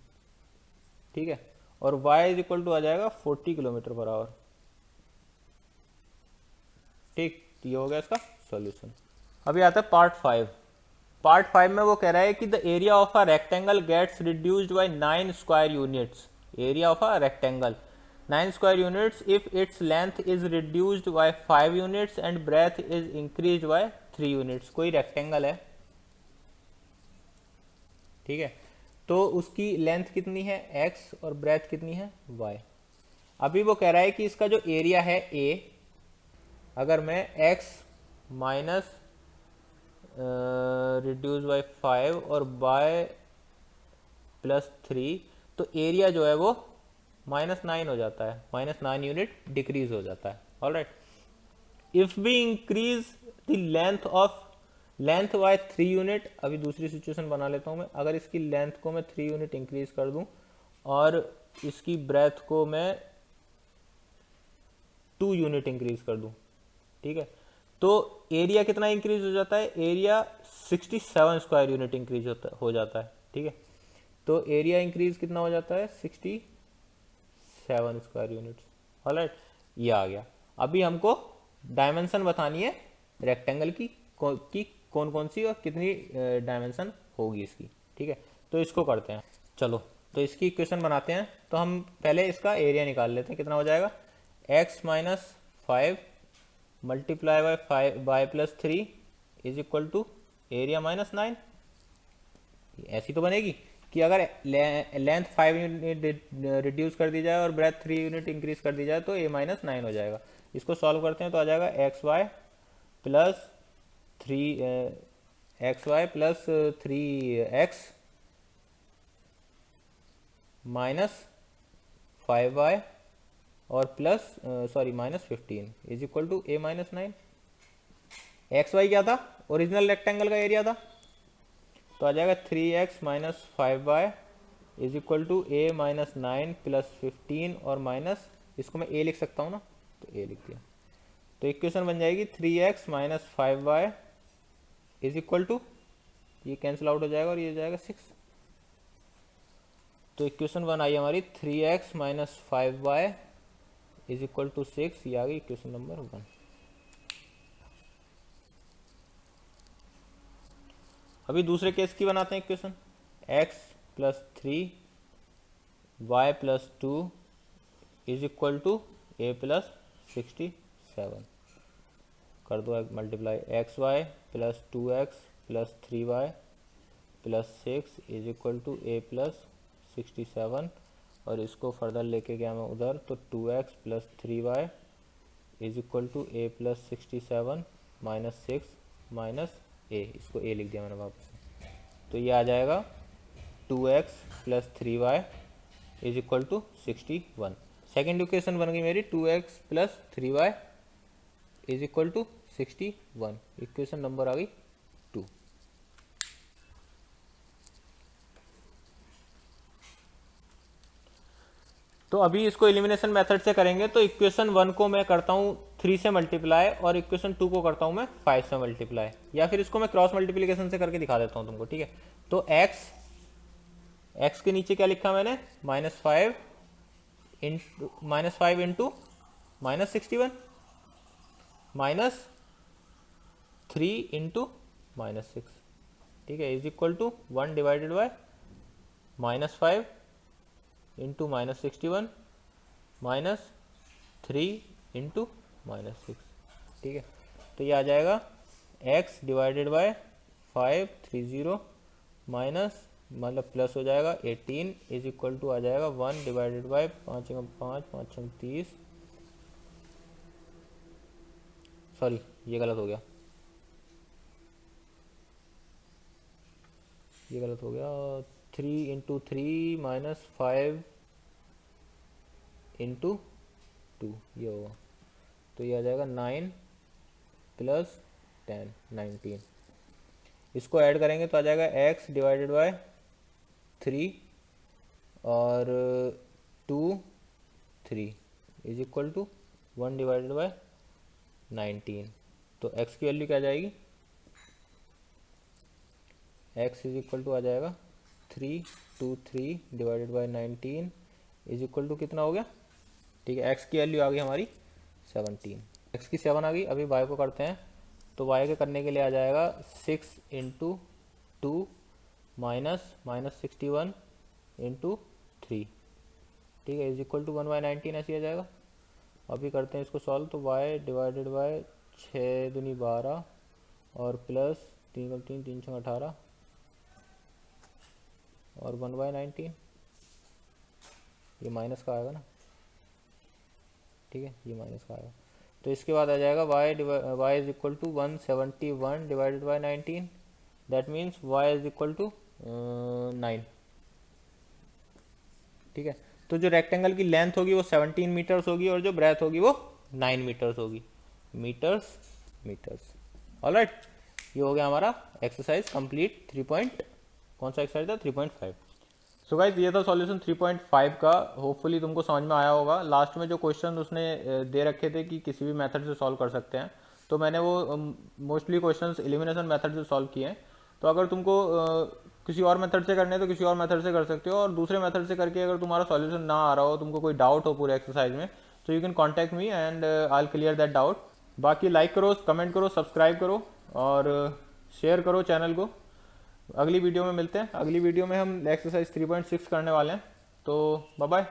ठीक है, और y इज इक्वल टू आ जाएगा 40 किलोमीटर पर आवर। ठीक, तो ये हो गया इसका सॉल्यूशन। अभी आता है पार्ट 5। पार्ट 5 में वो कह रहा है कि the area of a rectangle gets reduced by 9 square units. Area of a rectangle 9 square units if its length is reduced by 5 units and breadth is increased by 3 units. कोई rectangle है, ठीक है, तो उसकी लेंथ कितनी है x और breath कितनी है y। अभी वो कह रहा है कि इसका जो एरिया है a, अगर मैं x माइनस रिड्यूस बाय 5 और y प्लस 3, तो एरिया जो है वो -9 हो जाता है, -9 यूनिट डिक्रीज हो जाता है। Alright, if we increase the length by 3 unit, अभी दूसरी सिचुएशन बना लेता हूँ मैं। अगर इसकी लेंथ को मैं 3 यूनिट इंक्रीज कर दूं और इसकी ब्रेथ को मैं 2 यूनिट इंक्रीज कर दूं, ठीक है, तो एरिया कितना इंक्रीज हो जाता है? एरिया 67 स्क्वायर यूनिट इंक्रीज हो जाता है, ठीक है। तो एरिया इंक्रीज कितना हो जाता है? 67 स्क्वायर यूनिट्स। ऑलराइट, ये आ गया। अभी हमको डायमेंशन बतानी है रेक्टेंगल की कौन कौन सी और कितनी डायमेंशन होगी इसकी, ठीक है। तो इसको करते हैं, चलो तो इसकी इक्वेशन बनाते हैं। तो हम पहले इसका एरिया निकाल लेते हैं, कितना हो जाएगा? x minus 5 multiply by 5 by plus 3 is equal to area minus 9। ऐसी तो बनेगी कि अगर लेंथ 5 यूनिट रिड्यूस कर दी जाए और ब्रेथ 3 यूनिट इंक्रीज कर दी जाए तो a माइनस 9 हो जाएगा। इसको सॉल्व करते हैं तो आ जाएगा x y plus 3x minus 5y और plus minus 15 is equal to a minus 9। X y क्या था? ओरिजिनल रेक्टेंगल का एरिया था, तो आ जाएगा 3x minus 5y is equal to a minus 9 plus 15 और माइनस, इसको मैं a लिख सकता हूँ ना, तो a लिख दिया। तो इक्वेशन बन जाएगी 3x minus 5y is equal to, ये कैंसिल आउट हो जाएगा और ये हो जाएगा 6। तो इक्वेशन 1 आई हमारी 3x minus 5y is equal to 6। ये आ गई इक्वेशन नंबर 1। अभी दूसरे केस की बनाते हैं equation. x plus 3 y plus 2 is equal to a plus 67। कर दो multiply, x y plus 2x plus 3y plus 6 is equal to a plus 67, और इसको फर्दर लेके गया मैं उधर, तो 2x plus 3y is equal to a plus 67 minus 6 minus a, इसको a लिख दिया मैंने वापस से। तो ये आ जाएगा 2x plus 3y is equal to 61। Second equation बन गई मेरी 2x plus 3y is equal to 61। Equation number आ गई 2। तो अभी इसको एलिमिनेशन मेथड से करेंगे। तो इक्वेशन 1 को मैं करता हूँ 3 से मल्टीप्लाई और इक्वेशन 2 को करता हूँ मैं 5 से मल्टीप्लाई, या फिर इसको मैं क्रॉस मल्टीप्लिकेशन से करके दिखा देता हूँ तुमको, ठीक है। तो x के नीचे क्या लिखा मैंने? -5 into minus 61 minus 3 into minus 6, ठीक है, is equal to 1 divided by -5 into minus 61 -3 × -6, ठीक है। तो ये आ जाएगा x डिवाइडेड बाय 530 माइनस मतलब प्लस हो जाएगा 18 इज इक्वल टू आ जाएगा 1 डिवाइडेड बाय 5 × 5 30, सॉरी ये गलत हो गया, ये गलत हो गया, 3 × 3 माइनस 5 × 2 ये होगा। तो ये आ जाएगा 9 + 10 19। इसको ऐड करेंगे तो आ जाएगा x डिवाइडेड बाय 3 और 2 3 is equal to 1 divided by 19। तो x की वैल्यू क्या आ जाएगी, x इज इक्वल टू आ जाएगा 323 divided by 19 is equal to कितना हो गया, ठीक है। x की वैल्यू आ गई हमारी 17, x की 7 आ गई। अभी y को करते हैं, तो y के करने के लिए आ जाएगा 6 × 2 माइनस -61 × 3, ठीक है, इज इक्वल टू 1/19 ऐसे आ जाएगा। अभी करते हैं इसको सॉल्व, तो y डिवाइडेड बाय 6 दूनी 12 और प्लस 3 × 3 3 × 18 और 1/19, ये माइनस का आएगा ना, ठीक है, ये माइनस का आएगा। तो इसके बाद आ जाएगा y is equal to 171 divided by 19, that means y is equal to 9, ठीक है। तो जो रेक्टेंगल की लेंथ होगी वो 17 मीटर्स होगी और जो ब्रेथ होगी वो 9 मीटर्स होगी, मीटर्स। ऑलराइट, ये हो गया हमारा एक्सरसाइज कंप्लीट। कौन सा एक्सरसाइज था, 3.5। सो गाइस ये था सॉल्यूशन 3.5 का। होपफुली तुमको समझ में आया होगा। लास्ट में जो क्वेश्चन उसने दे रखे थे कि किसी भी मेथड से सॉल्व कर सकते हैं, तो मैंने वो मोस्टली क्वेश्चंस एलिमिनेशन मेथड से सॉल्व किए हैं। तो अगर तुमको किसी और मेथड से करने हैं तो किसी और मेथड से कर सकते हो, और दूसरे मेथड से करके अगर तुम्हारा सॉल्यूशन ना आ रहा हो, तुमको कोई डाउट हो पूरे एक्सरसाइज में, तो you can contact me and I will clear that doubt. बाकी लाइक करो, कमेंट करो, सब्सक्राइब करो और शेयर करो चैनल को। अगली वीडियो में मिलते हैं। अगली वीडियो में हम एक्सरसाइज 3.6 करने वाले हैं। तो बाय बाय।